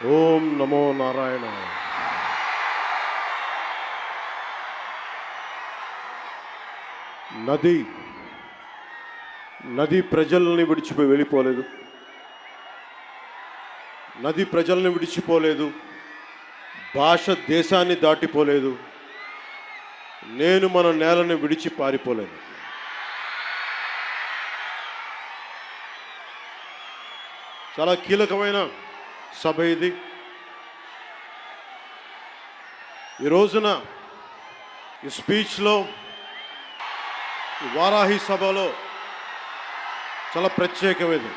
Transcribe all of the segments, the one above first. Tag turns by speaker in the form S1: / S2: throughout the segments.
S1: ఓం నమో నారాయణ. నది నది ప్రజల్ని విడిచిపోయి వెళ్ళిపోలేదు. నది ప్రజల్ని విడిచిపోలేదు. భాష దేశాన్ని దాటిపోలేదు. నేను మన నేలను విడిచి పారిపోలేదు. చాలా కీలకమైన సభ ఇది. ఈ రోజున ఈ స్పీచ్లో, ఈ వారాహి సభలో చాలా ప్రత్యేకమైనది.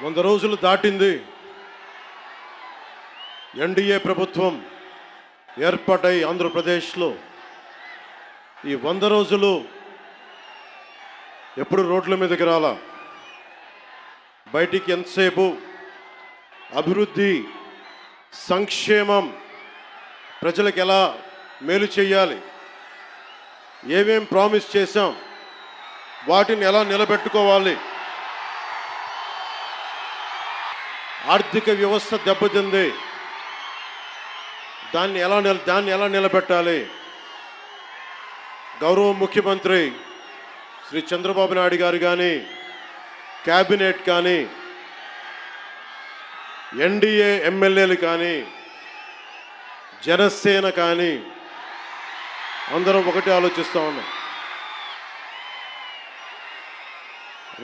S1: 100 రోజులు దాటింది. ఎన్డీఏ ప్రభుత్వం ఏర్పాటై ఆంధ్రప్రదేశ్లో ఈ 100 రోజులు ఎప్పుడు రోడ్ల మీదకి రాలా. బయటికి ఎంతసేపు అభివృద్ధి, సంక్షేమం, ప్రజలకు ఎలా మేలు చేయాలి, ఏమేం ప్రామిస్ చేశాం, వాటిని ఎలా నిలబెట్టుకోవాలి, ఆర్థిక వ్యవస్థ దెబ్బతింది, దాన్ని ఎలా నిలబెట్టాలి. గౌరవ ముఖ్యమంత్రి శ్రీ చంద్రబాబు నాయుడు గారు కానీ, క్యాబినెట్ కానీ, ఎన్డీఏ ఎమ్మెల్యేలు కానీ, జనసేన కానీ అందరం ఒకటి ఆలోచిస్తూ ఉన్నాం.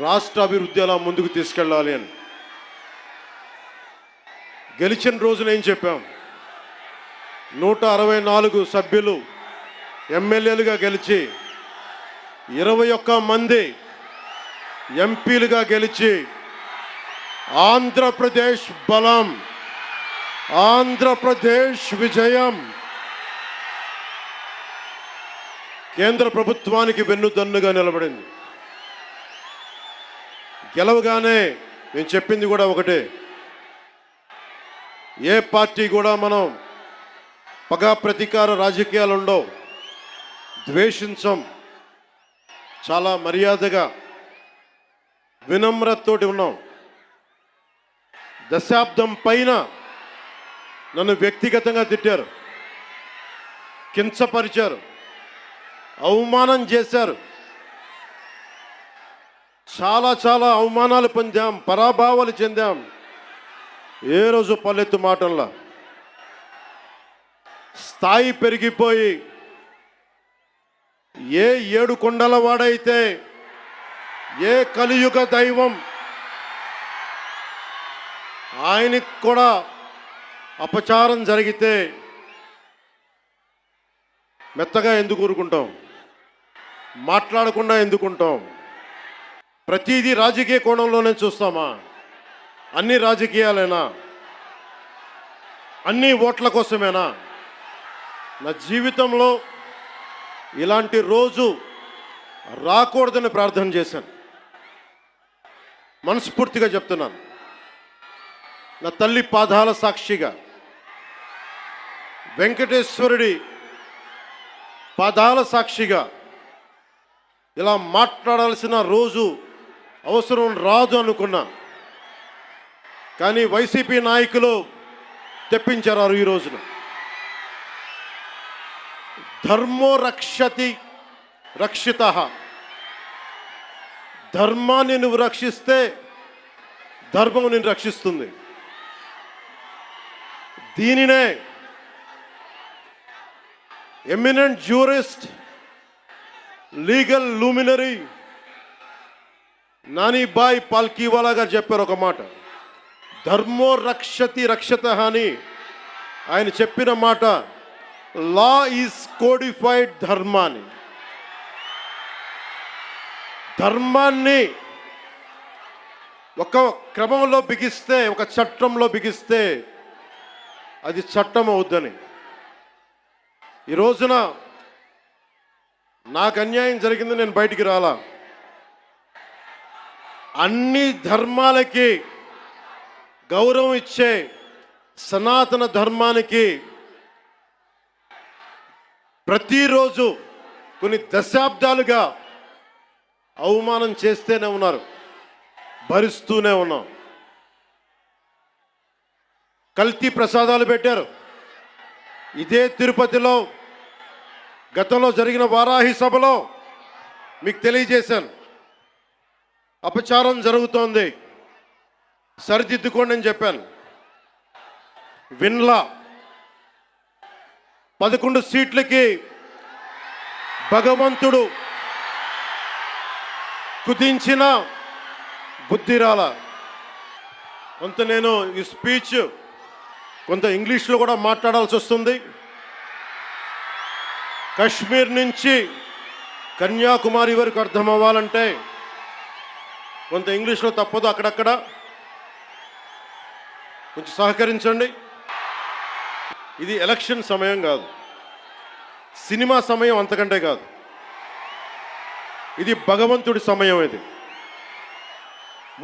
S1: రాష్ట్ర అభివృద్ధి ఎలా ముందుకు తీసుకెళ్ళాలి అని. గెలిచిన రోజున ఏం చెప్పాం? 164 సభ్యులు ఎమ్మెల్యేలుగా గెలిచి 21 మంది ఎంపీలుగా గెలిచి ఆంధ్రప్రదేశ్ బలం, ఆంధ్రప్రదేశ్ విజయం, కేంద్ర ప్రభుత్వానికి వెన్నుదన్నుగా నిలబడింది. గెలవగానే నేను చెప్పింది కూడా ఒకటే, ఏ పార్టీ కూడా మనం పగా ప్రతీకార రాజకీయాలు ఉండవు, ద్వేషించం, చాలా మర్యాదగా వినమ్రతతోటి ఉన్నాం. దశాబ్దం పైన నన్ను వ్యక్తిగతంగా తిట్టారు, కించపరిచారు, అవమానం చేశారు. చాలా చాలా అవమానాలు పొందాం, పరాభావాలు చెందాం. ఏ రోజు పల్లెత్తు మాటల్లా స్థాయి పెరిగిపోయి, ఏ 7 కొండల వాడైతే, ఏ కలియుగ దైవం ఆయనకి కూడా అపచారం జరిగితే మెత్తగా ఎందుకు ఊరుకుంటాం? మాట్లాడకుండా ఎందుకుంటాం? ప్రతిదీ రాజకీయ కోణంలోనే చూస్తామా? అన్ని రాజకీయాలేనా? అన్ని ఓట్ల కోసమేనా? నా జీవితంలో ఇలాంటి రోజు రాకూడదని ప్రార్థన చేశాను. మనస్ఫూర్తిగా చెప్తున్నాను. నా తల్లి పాదాల సాక్షిగా, వెంకటేశ్వరుడి పాదాల సాక్షిగా ఇలా మాట్లాడాల్సిన రోజు అవసరం రాదు అనుకున్నా. కానీ వైసీపీ నాయకులు తెప్పించారు ఈ రోజున. ధర్మో రక్షతి రక్షిత. ధర్మాన్ని నువ్వు రక్షిస్తే ధర్మం నిన్ను రక్షిస్తుంది. దీనినే eminent jurist, legal luminary Nanibhai Palkhivala గారు చెప్పారు ఒక మాట. ధర్మో రక్షతి రక్షత అని ఆయన చెప్పిన మాట. లా ఈజ్ కోడిఫైడ్ ధర్మాన్ని. ధర్మాన్ని ఒక క్రమంలో బిగిస్తే, ఒక చట్టంలో బిగిస్తే అది చట్టం అవుద్దని. ఈ రోజున నాకు అన్యాయం జరిగింది, నేను బయటికి రాలా. అన్ని ధర్మాలకి గౌరవం ఇచ్చే సనాతన ధర్మానికి ప్రతిరోజు కొన్ని దశాబ్దాలుగా అవమానం చేస్తూనే ఉన్నారు, భరిస్తూనే ఉన్నాం. కల్తీ ప్రసాదాలు పెట్టారు. ఇదే తిరుపతిలో గతంలో జరిగిన వారాహి సభలో మీకు తెలియజేశాను. అపచారం జరుగుతోంది, సరిదిద్దుకోండి అని చెప్పాను. విన్లా 11 సీట్లకి భగవంతుడు కుదించిన బుద్ధిరాల. కొంత నేను ఈ స్పీచ్ కొంత ఇంగ్లీష్లో కూడా మాట్లాడాల్సి వస్తుంది. కశ్మీర్ నుంచి కన్యాకుమారి వరకు అర్థం అవ్వాలంటే కొంత ఇంగ్లీష్లో తప్పదు. అక్కడక్కడ కొంచెం సహకరించండి. ఇది ఎలక్షన్ సమయం కాదు, సినిమా సమయం అంతకంటే కాదు. ఇది భగవంతుడి సమయం. ఇది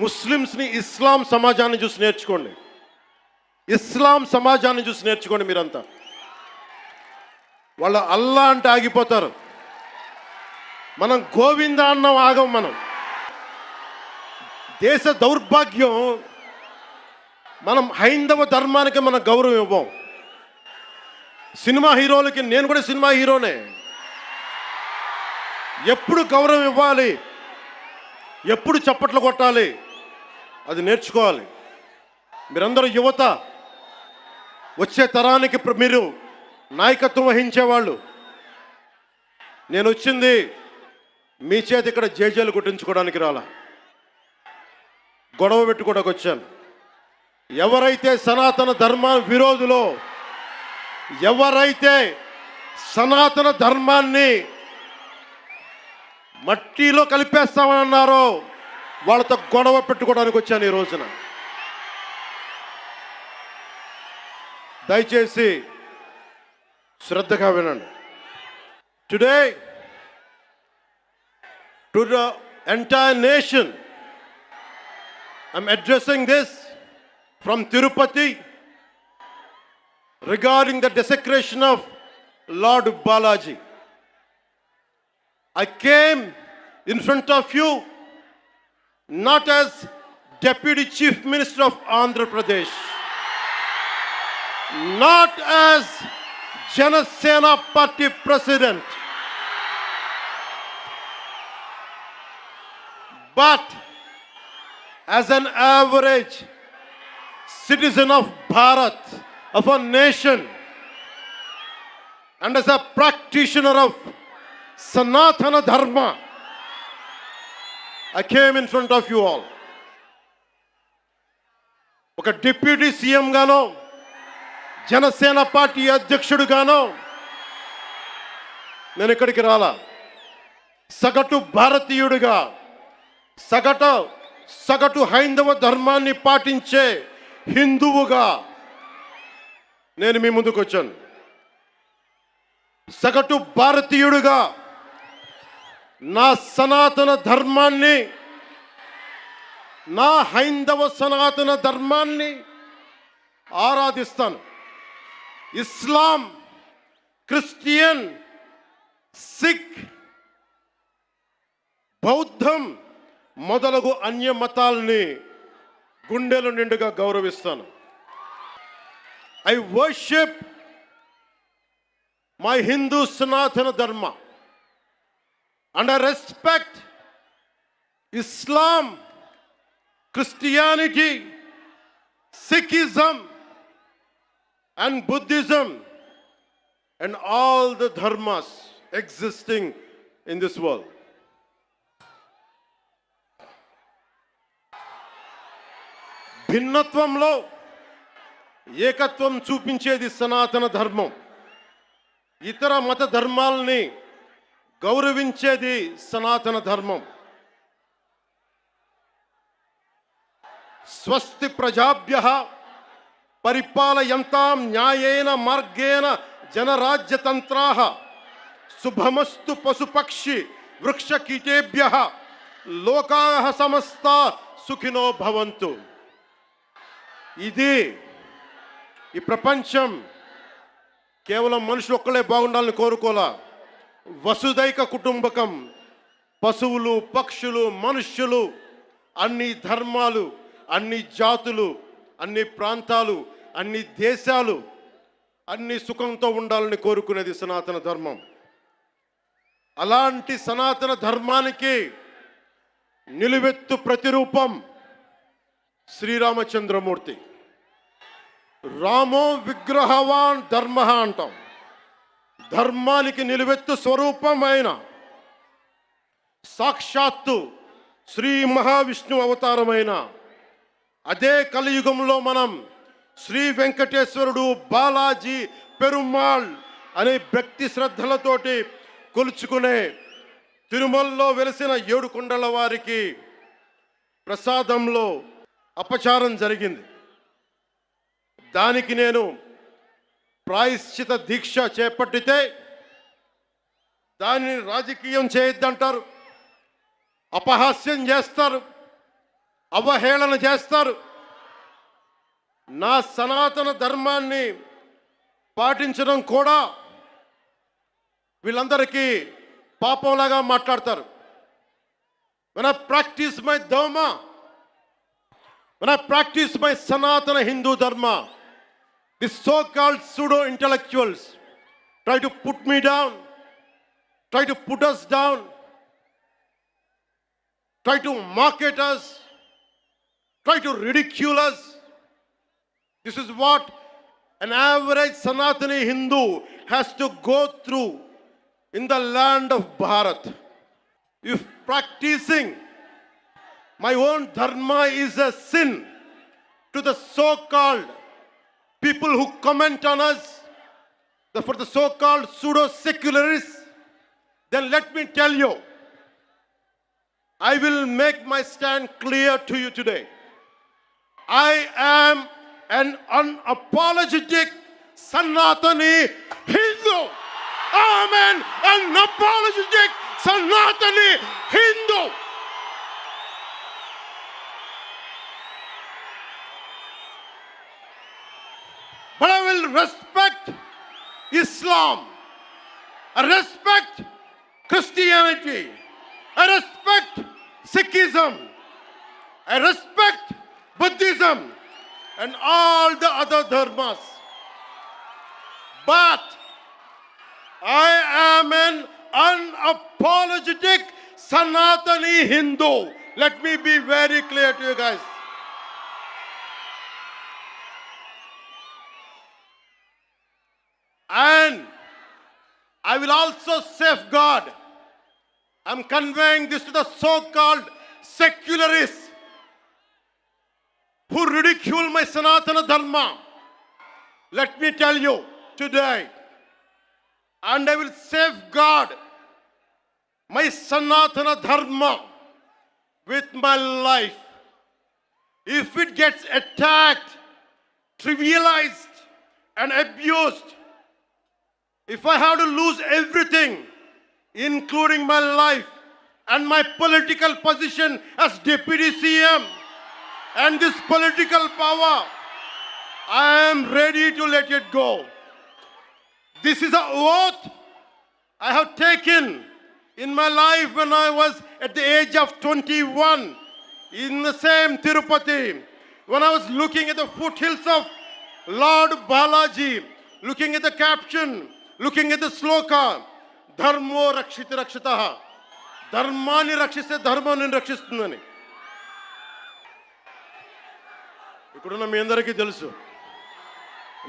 S1: ముస్లిమ్స్ని ఇస్లాం సమాజాన్ని చూసి నేర్చుకోండి. ఇస్లాం సమాజాన్ని చూసి నేర్చుకోండి. మీరంతా వాళ్ళ అల్లా అంటే ఆగిపోతారు. మనం గోవింద అన్నం ఆగం. మనం దేశ దౌర్భాగ్యం, మనం హైందవ ధర్మానికి మనం గౌరవం ఇవ్వం. సినిమా హీరోలకి, నేను కూడా సినిమా హీరోనే, ఎప్పుడు గౌరవం ఇవ్వాలి, ఎప్పుడు చప్పట్లు కొట్టాలి, అది నేర్చుకోవాలి. మీరందరూ యువత, వచ్చే తరానికి మీరు నాయకత్వం వహించేవాళ్ళు. నేను వచ్చింది మీ చేతి ఇక్కడ జేజేలు కొట్టించుకోవడానికి రాలా, గొడవ పెట్టుకోవడానికి వచ్చాను. ఎవరైతే సనాతన ధర్మ విరోధులో, ఎవరైతే సనాతన ధర్మాన్ని మట్టిలో కలిపేస్తామని అన్నారో వాళ్ళతో గొడవ పెట్టుకోవడానికి వచ్చాను ఈ రోజున. దయచేసి శ్రద్ధగా వినండి. Today to the entire nation I'm addressing this from Tirupati regarding the desecration of Lord Balaji. I came in front of you not as Deputy Chief Minister of Andhra Pradesh, not as Janasena Party President, but as an average citizen of Bharat, of a nation, and as a practitioner of Sanatana Dharma. I came in front of you all. ఒక deputy CM గానో, Janasena party అధ్యక్షుడుగానో నేను ఇక్కడికి రాలా. సగటు భారతీయుడిగా, సగటు హైందవ ధర్మాన్ని పాటించే హిందువుగా నేను మీ ముందుకు వచ్చాను. సగటు భారతీయుడిగా నా సనాతన ధర్మాన్ని, నా హైందవ సనాతన ధర్మాన్ని ఆరాధిస్తాను. ఇస్లాం, క్రిస్టియన్, సిక్, బౌద్ధం మొదలగు అన్య మతాల్ని గుండెల నిండుగా గౌరవిస్తాను. I worship my Hindu Sanatana Dharma and I respect Islam, Christianity, Sikhism and Buddhism and all the dharmas existing in this world. భిన్నత్వంలో ఏకత్వం చూపించేది సనాతన ధర్మం. ఇతర మత ధర్మాలని గౌరవించేది సనాతన ధర్మం. స్వస్తి ప్రజాభ్యః పరిపాలయంతాం న్యాయేన మార్గేణ జనరాజ్యతంత్రాః శుభమస్తు పశుపక్షి వృక్షకీటేభ్యః లోకాః సమస్తా సుఖినో భవంతు. ఇది ఈ ప్రపంచం కేవలం మనుషులు ఒక్కలే బాగుండాలని కోరుకోలా. వసుదైక కుటుంబకం, పశువులు, పక్షులు, మనుష్యులు, అన్ని ధర్మాలు, అన్ని జాతులు, అన్ని ప్రాంతాలు, అన్ని దేశాలు అన్ని సుఖంతో ఉండాలని కోరుకునేది సనాతన ధర్మం. అలాంటి సనాతన ధర్మానికి నిలువెత్తు ప్రతిరూపం శ్రీరామచంద్రమూర్తి. రామో విగ్రహవాన్ ధర్మ అంటాం. ధర్మానికి నిలువెత్తు స్వరూపమైన సాక్షాత్తు శ్రీ మహావిష్ణు అవతారమైన అదే కలియుగంలో మనం శ్రీ వెంకటేశ్వరుడు, బాలాజీ, పెరుమాళ్ అనే భక్తి శ్రద్ధలతోటి కొలుచుకునే తిరుమలలో వెలిసిన 7 కొండల వారికి ప్రసాదంలో అపచారం జరిగింది. దానికి నేను ప్రాయశ్చిత దీక్ష చేపట్టితే దానిని రాజకీయం చేయొద్దంటారు, అపహాస్యం చేస్తారు, అవహేళన చేస్తారు. నా సనాతన ధర్మాన్ని పాటించడం కూడా వీళ్ళందరికీ పాపంలాగా మాట్లాడతారు. when I practice my dharma, when I practice my Sanatana Hindu dharma, these so-called pseudo-intellectuals try to put me down, try to put us down, try to mock at us, try to ridicule us. This is what an average Sanatani Hindu has to go through in the land of Bharat. If practicing my own dharma is a sin to the so-called people who comment on us, for the so-called pseudo-secularists, then let me tell you, I will make my stand clear to you today. I am an unapologetic Sanatani Hindu. I am an unapologetic Sanatani Hindu. But I will respect Islam. I respect Christianity. I respect Sikhism. I respect Buddhism and all the other dharmas. But I am an unapologetic Sanatani Hindu. Let me be very clear to you guys. And I will also safeguard. I'm conveying this to the so-called secularists who ridicule my Sanatana Dharma. Let me tell you today, and I will safeguard my Sanatana Dharma with my life. If it gets attacked, trivialized, and abused, if I have to lose everything, including my life and my political position as Deputy CM and this political power, I am ready to let it go. This is an oath I have taken in my life when I was at the age of 21 in the same Tirupati, when I was looking at the foothills of Lord Balaji, looking at the caption, looking at the sloka, Dharmo Rakshiti Rakshitaha, Dharmani Rakshiste Dharmani Rakshistundani. ఇక్కడున్న మీ అందరికీ తెలుసు,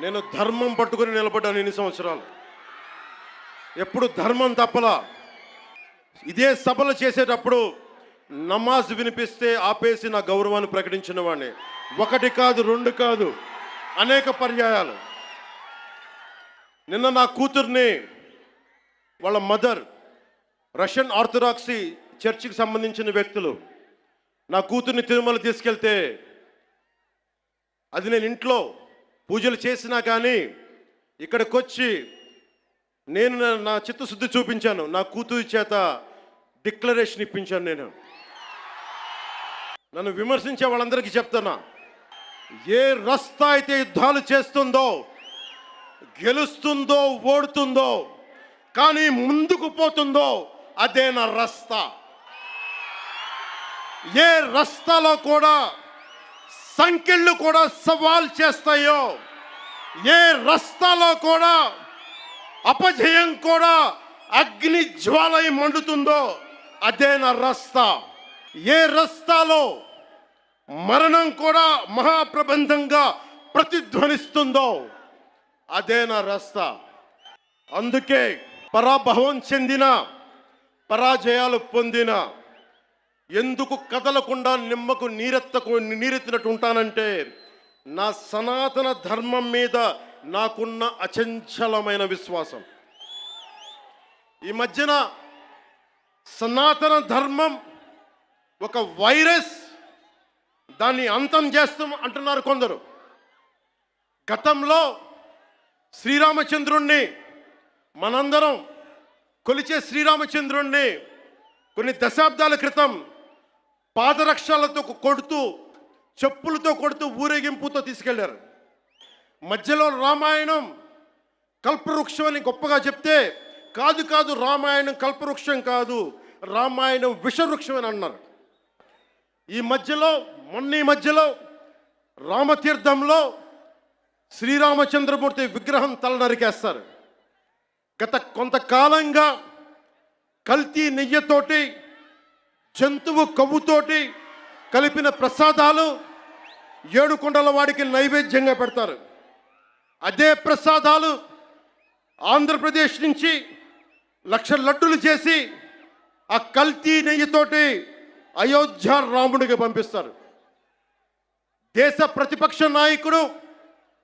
S1: నేను ధర్మం పట్టుకుని నిలబడ్డాను ఇన్ని సంవత్సరాలు. ఎప్పుడు ధర్మం తప్పలా. ఇదే సభలు చేసేటప్పుడు నమాజ్ వినిపిస్తే ఆపేసి నా గౌరవాన్ని ప్రకటించిన వాడిని. 1 కాదు 2 కాదు, అనేక పర్యాయాలు. నిన్న నా కూతుర్ని వాళ్ళ మదర్ రష్యన్ ఆర్థడాక్సీ చర్చికి సంబంధించిన వ్యక్తులు నా కూతుర్ని తిరుమల తీసుకెళ్తే, అది నేను ఇంట్లో పూజలు చేసినా కానీ ఇక్కడికి వచ్చి నేను నా చిత్తశుద్ధి చూపించాను. నా కూతురి చేత డిక్లరేషన్ ఇప్పించాను. నేను నన్ను విమర్శించే వాళ్ళందరికీ చెప్తున్నా, ఏ రస్తా అయితే యుద్ధాలు చేస్తుందో, గెలుస్తుందో, ఓడుతుందో, కానీ ముందుకు పోతుందో అదే నా రస్తా. ఏ రస్తాలో కూడా సంఖ్యలు కూడా సవాల్ చేస్తాయో ఏ రస్తాలో కూడా అపజయం కూడా అగ్ని జ్వాలై మండుతుందో అదే నా రస్తా. ఏ రస్తాలో మరణం కూడా మహాప్రబంధంగా ప్రతిధ్వనిస్తుందో అదే నా రస్తా. అందుకే పరాభవం చెందిన, పరాజయాలు పొందిన ఎందుకు కదలకుండా నిమ్మకు నీరెత్తినట్టు ఉంటానంటే నా సనాతన ధర్మం మీద నాకున్న అచంచలమైన విశ్వాసం. ఈ మధ్యన సనాతన ధర్మం ఒక వైరస్, దాన్ని అంతం చేస్తాం అంటున్నారు కొందరు. గతంలో శ్రీరామచంద్రుణ్ణి, మనందరం కొలిచే శ్రీరామచంద్రుణ్ణి కొన్ని దశాబ్దాల క్రితం పాదరక్షలతో కొడుతూ, చెప్పులతో కొడుతూ, ఊరేగింపుతో తీసుకెళ్లారు. మధ్యలో రామాయణం కల్పవృక్షం అని గొప్పగా చెప్తే, కాదు రామాయణం కల్పవృక్షం కాదు, రామాయణం విషవృక్షం అని అన్నారు. ఈ మధ్యలో రామతీర్థంలో శ్రీరామచంద్రమూర్తి విగ్రహం తల నరికేస్తారు. గత కొంతకాలంగా కల్తీ నెయ్యితోటి, జంతువు కొవ్వుతోటి కలిపిన ప్రసాదాలు ఏడుకొండల వాడికి నైవేద్యంగా పెడతారు. అదే ప్రసాదాలు ఆంధ్రప్రదేశ్ నుంచి 1,00,000 లడ్డులు చేసి ఆ కల్తీ నెయ్యితోటి అయోధ్య రాముడికి పంపిస్తారు. దేశ ప్రతిపక్ష నాయకుడు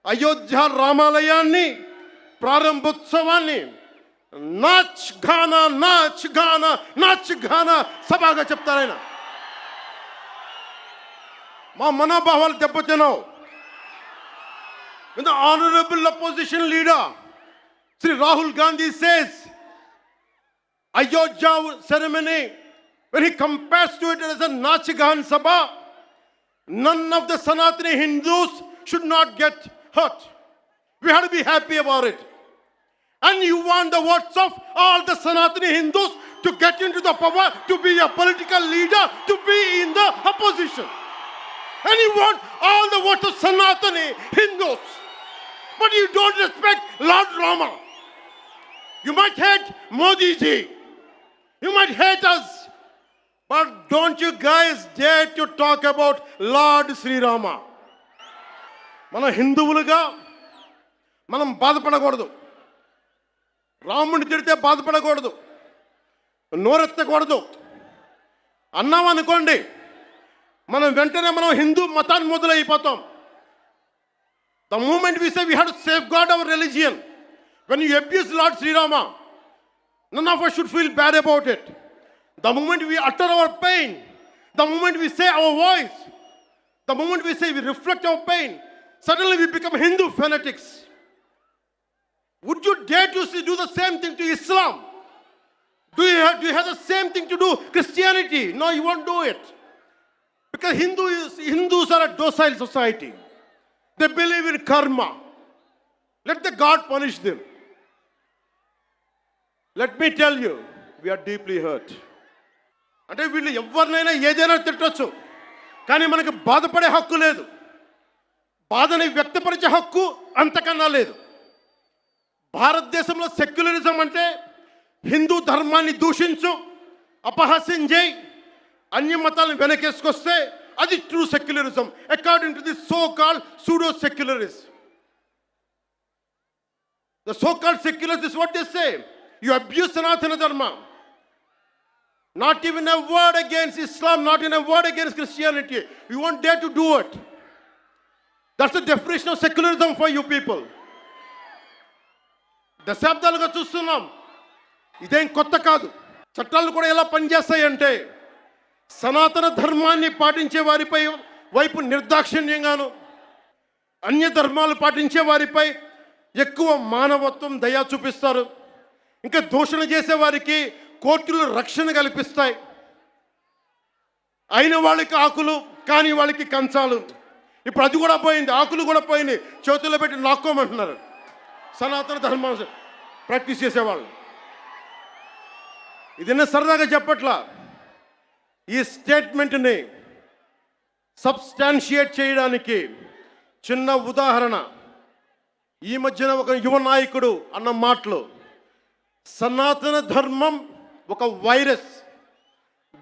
S1: అయోధ్య రామాలయాన్ని ప్రారంభోత్సవాన్ని నాచ్ గానా సభగా చెప్తారాయన. మా మనోభావాలు దెబ్బతిన్నావు. The honorable opposition leader Sri Rahul Gandhi says Ayodhya ceremony, when he compares to it as a Nachigan Sabha, none of the Sanatani Hindus should not get hurt. We have to be happy about it. And you want the votes of all the Sanatani Hindus to get into the power, to be a political leader, to be in the opposition. And you want all the votes of Sanatani Hindus. But you don't respect Lord Rama. You might hate Modi ji. You might hate us. But don't you guys dare to talk about Lord Sri Rama. మన హిందువులుగా మనం బాధపడకూడదు. రాముడిని తిడితే బాధపడకూడదు, నోరెత్తకూడదు. అన్నామనుకోండి, మనం వెంటనే హిందూ మతాన్ని మొదలైపోతాం. The moment we say we have to safeguard our religion, when you abuse Lord Sri Rama, none of us should feel bad about it. The moment we utter our pain, the moment we say our voice, the moment we say we reflect our pain, suddenly we become Hindu fanatics. Would you dare to do the same thing to Islam? Do you have the same thing to do Christianity? No, you won't do it. Because Hindus are a docile society. They believe in karma. Let the God punish them. Let me tell you, we are deeply hurt. అంటే వీళ్ళు ఎవరినైనా ఏదైనా తిట్టచ్చు, కానీ మనకు బాధపడే హక్కు లేదు. బాధని వ్యక్తపరిచే హక్కు అంతకన్నా లేదు. భారతదేశంలో సెక్యులరిజం అంటే హిందూ ధర్మాన్ని దూషించు, అపహాస్యం చేయి, అన్య మతాలను వెనకేసుకొస్తే అది true secularism according to the so called pseudo secularists. The so called secularists is what they say. You abuse Sanatana Dharma. Not even a word against Islam, not even a word against Christianity. You won't dare to do it. That's the definition of secularism for you people. దశాబ్దాలుగా చూస్తున్నాం, ఇదేం కొత్త కాదు. చట్టాలు కూడా ఎలా పనిచేస్తాయంటే సనాతన ధర్మాన్ని పాటించే వారిపై వైపు నిర్దాక్షిణ్యంగాను, అన్య ధర్మాలు పాటించే వారిపై ఎక్కువ మానవత్వం, దయ చూపిస్తారు. ఇంకా దూషణ చేసే వారికి కోర్టులు రక్షణ కల్పిస్తాయి. అయిన వాళ్ళకి ఆకులు, కాని వాళ్ళకి కంచాలు. ఇప్పుడు అది కూడా పోయింది, ఆకులు కూడా పోయింది, చేతుల్లో పెట్టి నాక్కోమంటున్నారు సనాతన ధర్మం ప్రాక్టీస్ చేసేవాళ్ళు. ఇదన్నా సరదాగా చెప్పట్లా. ఈ స్టేట్మెంట్ని సబ్స్టాన్షియేట్ చేయడానికి చిన్న ఉదాహరణ. ఈ మధ్యన ఒక యువ నాయకుడు అన్న మాటలు, సనాతన ధర్మం ఒక వైరస్,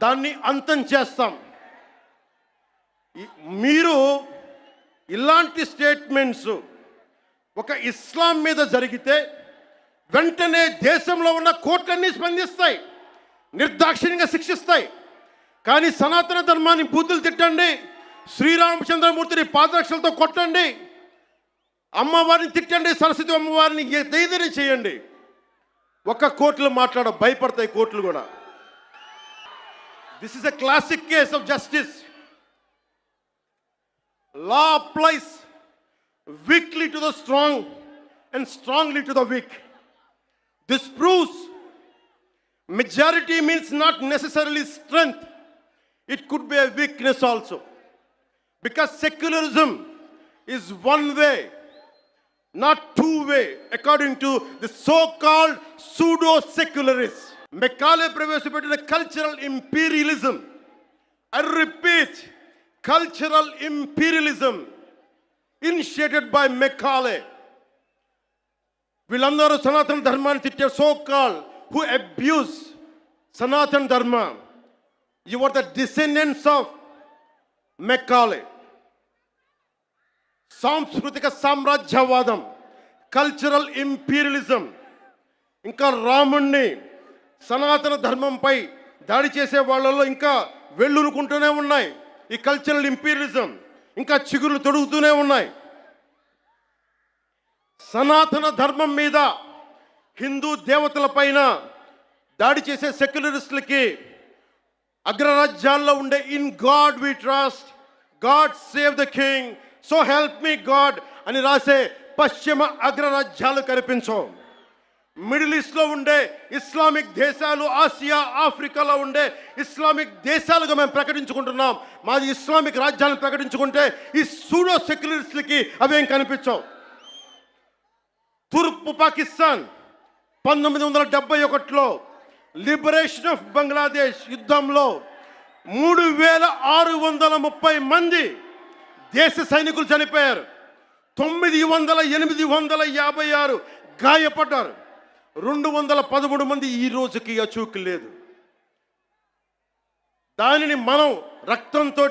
S1: దాన్ని అంతం చేస్తాం. మీరు ఇలాంటి స్టేట్మెంట్స్ ఒక ఇస్లాం మీద జరిగితే వెంటనే దేశంలో ఉన్న కోర్టులన్నీ స్పందిస్తాయి, నిర్దాక్షిణ్యంగా శిక్షిస్తాయి. కానీ సనాతన ధర్మాన్ని బూతులు తిట్టండి, శ్రీరామచంద్రమూర్తిని పాదరక్షలతో కొట్టండి, అమ్మవారిని తిట్టండి, సరస్వతి అమ్మవారిని ఏదైనా చేయండి, ఒక్క కోర్టులు మాట్లాడ భయపడతాయి కోర్టులు కూడా. This is a classic case of justice. Law applies weakly to the strong and strongly to the weak. This proves majority means not necessarily strength. It could be a weakness also. Because secularism is one way, not two way, according to the so-called pseudo-secularists. Macaulay ప్రవేశపెట్టిన cultural imperialism. I repeat, cultural imperialism initiated by Macaulay. వీళ్ళందరూ సనాతన ధర్మాన్ని తిట్టే so call who abuse సనాతన ధర్మ. You are the descendants of Macaulay. సాంస్కృతిక సామ్రాజ్యవాదం, cultural imperialism, ఇంకా రాముణ్ణి సనాతన ధర్మంపై దాడి చేసే వాళ్ళలో ఇంకా వెళ్ళునుకుంటూనే ఉన్నాయి. ఈ కల్చరల్ ఇంపీరియలిజం ఇంకా చిగురులు తొడుగుతూనే ఉన్నాయి. సనాతన ధర్మం మీద, హిందూ దేవతల పైన దాడి చేసే సెక్యులరిస్టులకి అగ్రరాజ్యాల్లో ఉండే in God we trust, God save the king, so help me God అని రాసే పశ్చిమ అగ్రరాజ్యాలు కనిపించవు. మిడిల్ ఈస్ట్లో ఉండే ఇస్లామిక్ దేశాలు, ఆసియా, ఆఫ్రికాలో ఉండే ఇస్లామిక్ దేశాలుగా మేము ప్రకటించుకుంటున్నాం. మాది ఇస్లామిక్ రాజ్యాలను ప్రకటించుకుంటే ఈ సూడో సెక్యులరిస్టులకి అవేం కనిపించవు. తూర్పు పాకిస్తాన్ 1971లో లిబరేషన్ ఆఫ్ బంగ్లాదేశ్ యుద్ధంలో 3630 మంది దేశ సైనికులు చనిపోయారు, 856 గాయపడ్డారు, 213 మంది ఈ రోజుకి అచూకు లేదు. దానిని మనం రక్తంతో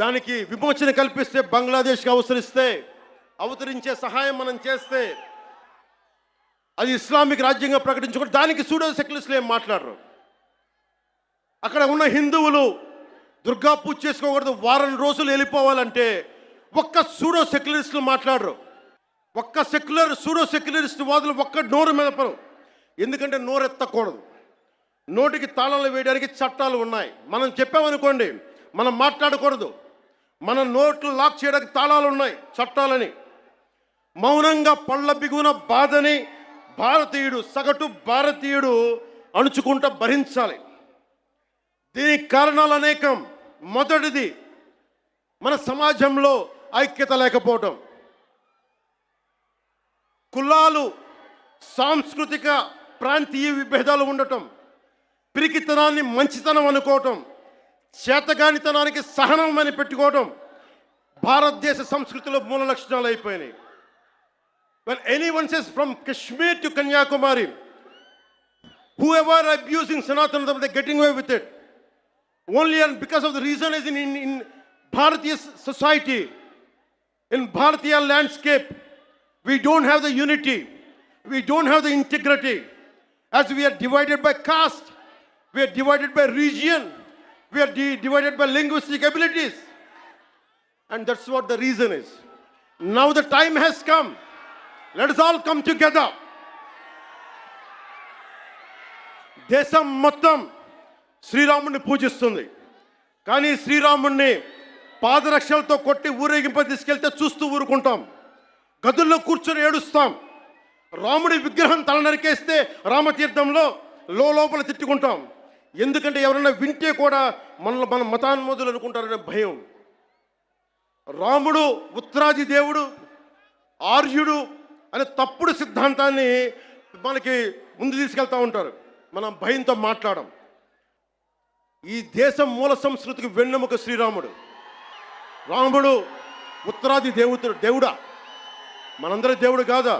S1: దానికి విమోచన కల్పిస్తే, బంగ్లాదేశ్కి అవతరించే సహాయం మనం చేస్తే, అది ఇస్లామిక్ రాజ్యంగా ప్రకటించుకుంటే దానికి సూడో సెక్యులరిస్టులు ఏం మాట్లాడరు. అక్కడ ఉన్న హిందువులు దుర్గా పూజ చేసుకోకూడదు, వారం రోజులు వెళ్ళిపోవాలంటే ఒక్క సూడో సెక్యులరిస్టులు మాట్లాడరు. ఒక్క సూడో సెక్యులరిస్ట్ వాదులు ఒక్క నోరు మెదపరు. ఎందుకంటే నోరెత్తకూడదు, నోటికి తాళాలు వేయడానికి చట్టాలు ఉన్నాయి. మనం చెప్పామనుకోండి, మనం మాట్లాడకూడదు, మన నోట్లు లాక్ చేయడానికి తాళాలు ఉన్నాయి, చట్టాలని. మౌనంగా పళ్ళ బిగున బాధని సగటు భారతీయుడు అణుచుకుంటూ భరించాలి. దీనికి కారణాలు అనేకం. మొదటిది, మన సమాజంలో ఐక్యత లేకపోవటం, కులాలు, సాంస్కృతిక ప్రాంతీయ విభేదాలు ఉండటం, పిరికితనాన్ని మంచితనం అనుకోవటం, చేతగానితనానికి సహనం అని పెట్టుకోవటం భారతదేశ సంస్కృతిలో మూల లక్షణాలు అయిపోయినాయి. When anyone says from Kashmir to Kanyakumari, whoever are abusing Sanatana Dharma, they're getting away with it. Only and because of the reason is in Bharatiya society, in Bharatiya landscape, we don't have the unity, we don't have the integrity. As we are divided by caste, we are divided by region, we are divided by linguistic abilities. And that's what the reason is. Now the time has come. Let us all come together. దేశం మొత్తం శ్రీరాముడిని పూజిస్తుంది. కానీ శ్రీరాముడిని పాదరక్షలతో కొట్టి ఊరేగింప తీసుకెళ్తే చూస్తూ ఊరుకుంటాం, గదుల్లో కూర్చొని ఏడుస్తాం. రాముడి విగ్రహం తల నరికేస్తే రామతీర్థంలో లోపల తిట్టుకుంటాం. ఎందుకంటే ఎవరైనా వింటే కూడా మన మతాన్మోదులు అనుకుంటారనే భయం. రాముడు ఉత్తరాది దేవుడు, ఆర్యుడు అనే తప్పుడు సిద్ధాంతాన్ని మనకి ముందు తీసుకెళ్తూ ఉంటారు. మనం భయంతో మాట్లాడం. ఈ దేశం మూల సంస్కృతికి వెన్నెముక శ్రీరాముడు. రాముడు ఉత్తరాది దేవుడా. మనందరి దేవుడు కాదా?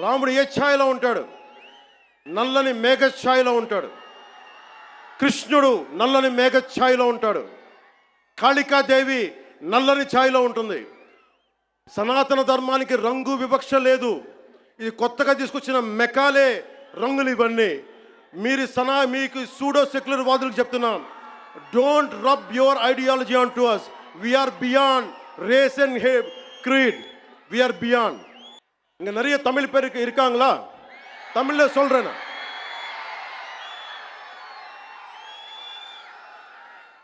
S1: రాముడు ఏ ఛాయలో ఉంటాడు? నల్లని మేఘ ఛాయలో ఉంటాడు. కృష్ణుడు నల్లని మేఘ ఛాయలో ఉంటాడు. కాళికాదేవి నల్లని ఛాయలో ఉంటుంది. సనాతన ధర్మానికి రంగు వివక్ష లేదు. ఇది కొత్తగా తీసుకొచ్చిన మెకాలే రంగులు ఇవన్నీ. మీకు సూడో సెక్యులర్ వాదులకు చెప్తున్నాం, don't rub your ideology on to us. We are beyond race and creed. We are beyond. இங்க நிறைய தமிழ் பேர் இருக்காங்களா? தமிழ்ல சொல்றேன்.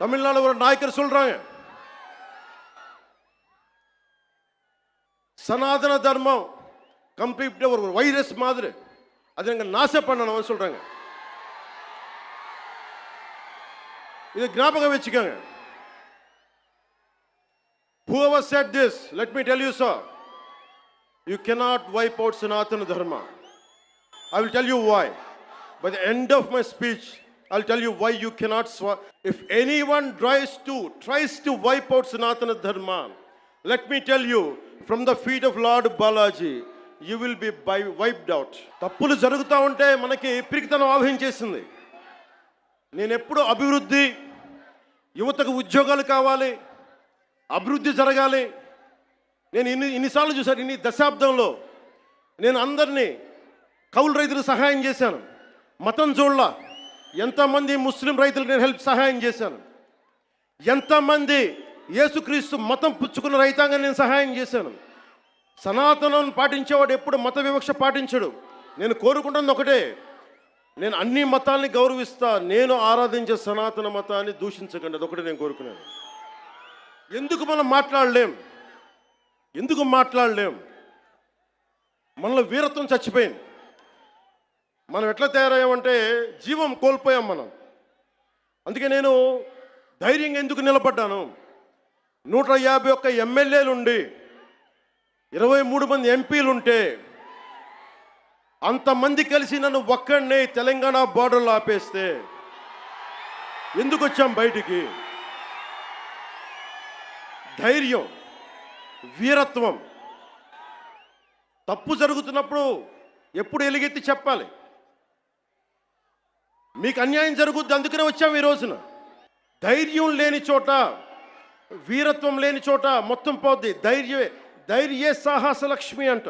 S1: தமிழ்நாடு ஒரு நாயக்கர் சொல்றாங்க, சனாதன தர்மம் கம்ப்ளீட்டா ஒரு வைரஸ் மாதிரி, அதை எங்க நாசம் பண்ணணும் சொல்றாங்க. இது ஞாபகம் வச்சுக்கோங்க. Whoever said this, let me tell you, sir, you cannot wipe out Sanatana Dharma. I will tell you why. By the end of my speech, I'll tell you why you cannot. If anyone tries to wipe out Sanatana Dharma, let me tell you, from the feet of Lord Balaji, you will be wiped out. తప్పులు జరుగుతూ ఉంటే మనకి పిరికితనం ఆవహించేసింది. నేను ఎప్పుడు అభివృద్ధి, యువతకు ఉద్యోగాలు కావాలి, అభివృద్ధి జరగాలి. నేను ఇన్నిసార్లు చూశాను. ఇన్ని దశాబ్దంలో నేను అందరినీ కౌలు రైతులకు సహాయం చేశాను. మతం చూడలా. ఎంతమంది ముస్లిం రైతులకు నేను సహాయం చేశాను. ఎంతమంది యేసుక్రీస్తు మతం పుచ్చుకున్న రైతాంగాన్ని నేను సహాయం చేశాను. సనాతనం పాటించేవాడు ఎప్పుడు మత వివక్ష పాటించడు. నేను కోరుకుంటున్నది ఒకటే, నేను అన్ని మతాల్ని గౌరవిస్తా, నేను ఆరాధించే సనాతన మతాన్ని దూషించకండి. అదొకటి నేను కోరుకున్నాను. ఎందుకు మనం మాట్లాడలేం? మనలో వీరత్వం చచ్చిపోయింది. మనం ఎట్లా తయారయ్యామంటే జీవం కోల్పోయాం మనం. అందుకే నేను ధైర్యంగా ఎందుకు నిలబడ్డాను? 151 ఎమ్మెల్యేలుండి 23 మంది ఎంపీలుంటే అంతమంది కలిసి నన్ను ఒక్కడినే తెలంగాణ బార్డర్లో ఆపేస్తే ఎందుకు వచ్చాం బయటికి? ధైర్యం, వీరత్వం. తప్పు జరుగుతున్నప్పుడు ఎప్పుడు ఎలుగెత్తి చెప్పాలి. మీకు అన్యాయం జరుగుద్ది, అందుకనే వచ్చాము ఈ రోజున. ధైర్యం లేని చోట, వీరత్వం లేని చోట మొత్తం పోద్ది. ధైర్యే సాహస లక్ష్మి అంట.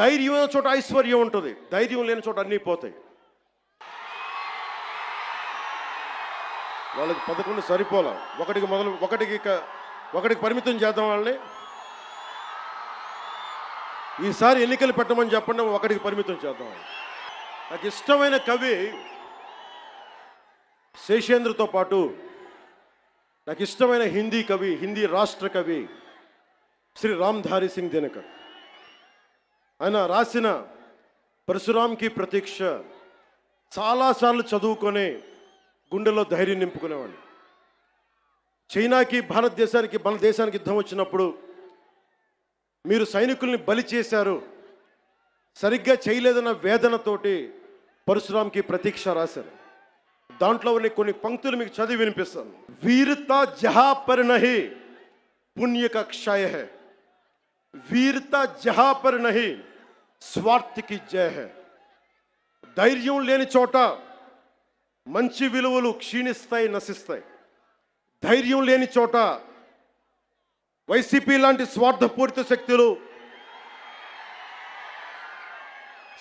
S1: ధైర్యం లేని చోట ఐశ్వర్యం ఉంటుంది, ధైర్యం లేని చోట అన్నీ పోతాయి. వాళ్ళకి 11 సరిపోలా. ఒకటికి పరిమితం చేద్దాం వాళ్ళని. ఈసారి ఎన్నికలు పెట్టమని చెప్పండి, ఒకటికి పరిమితం చేద్దాం. నాకు ఇష్టమైన కవి శేషేంద్రతో పాటు నాకు ఇష్టమైన హిందీ రాష్ట్ర కవి శ్రీ రామ్ధారి సింగ్ దినకర్. ఆయన రాసిన పరశురాంకి ప్రతీక్ష చాలాసార్లు చదువుకొని గుండెలో ధైర్యం నింపుకునేవాడిని. చైనాకి మన దేశానికి యుద్ధం వచ్చినప్పుడు మీరు సైనికుల్ని బలి చేశారు, సరిగ్గా చేయలేదన్న వేదనతోటి పరశురాంకి ప్రతీక్ష రాశారు. దాంట్లో కొన్ని పంక్తులు మీకు చదివి వినిపిస్తాను. వీరతా జహా పర్ నహీ పుణ్య కా క్షయ హై, వీరతా జహా పర్ నహీ స్వార్థకి జయ హై. ధైర్యం లేని చోట మంచి విలువలు క్షీణిస్తాయి, నశిస్తాయి. ధైర్యం లేని చోట వైసీపీ లాంటి స్వార్థపూరిత శక్తులు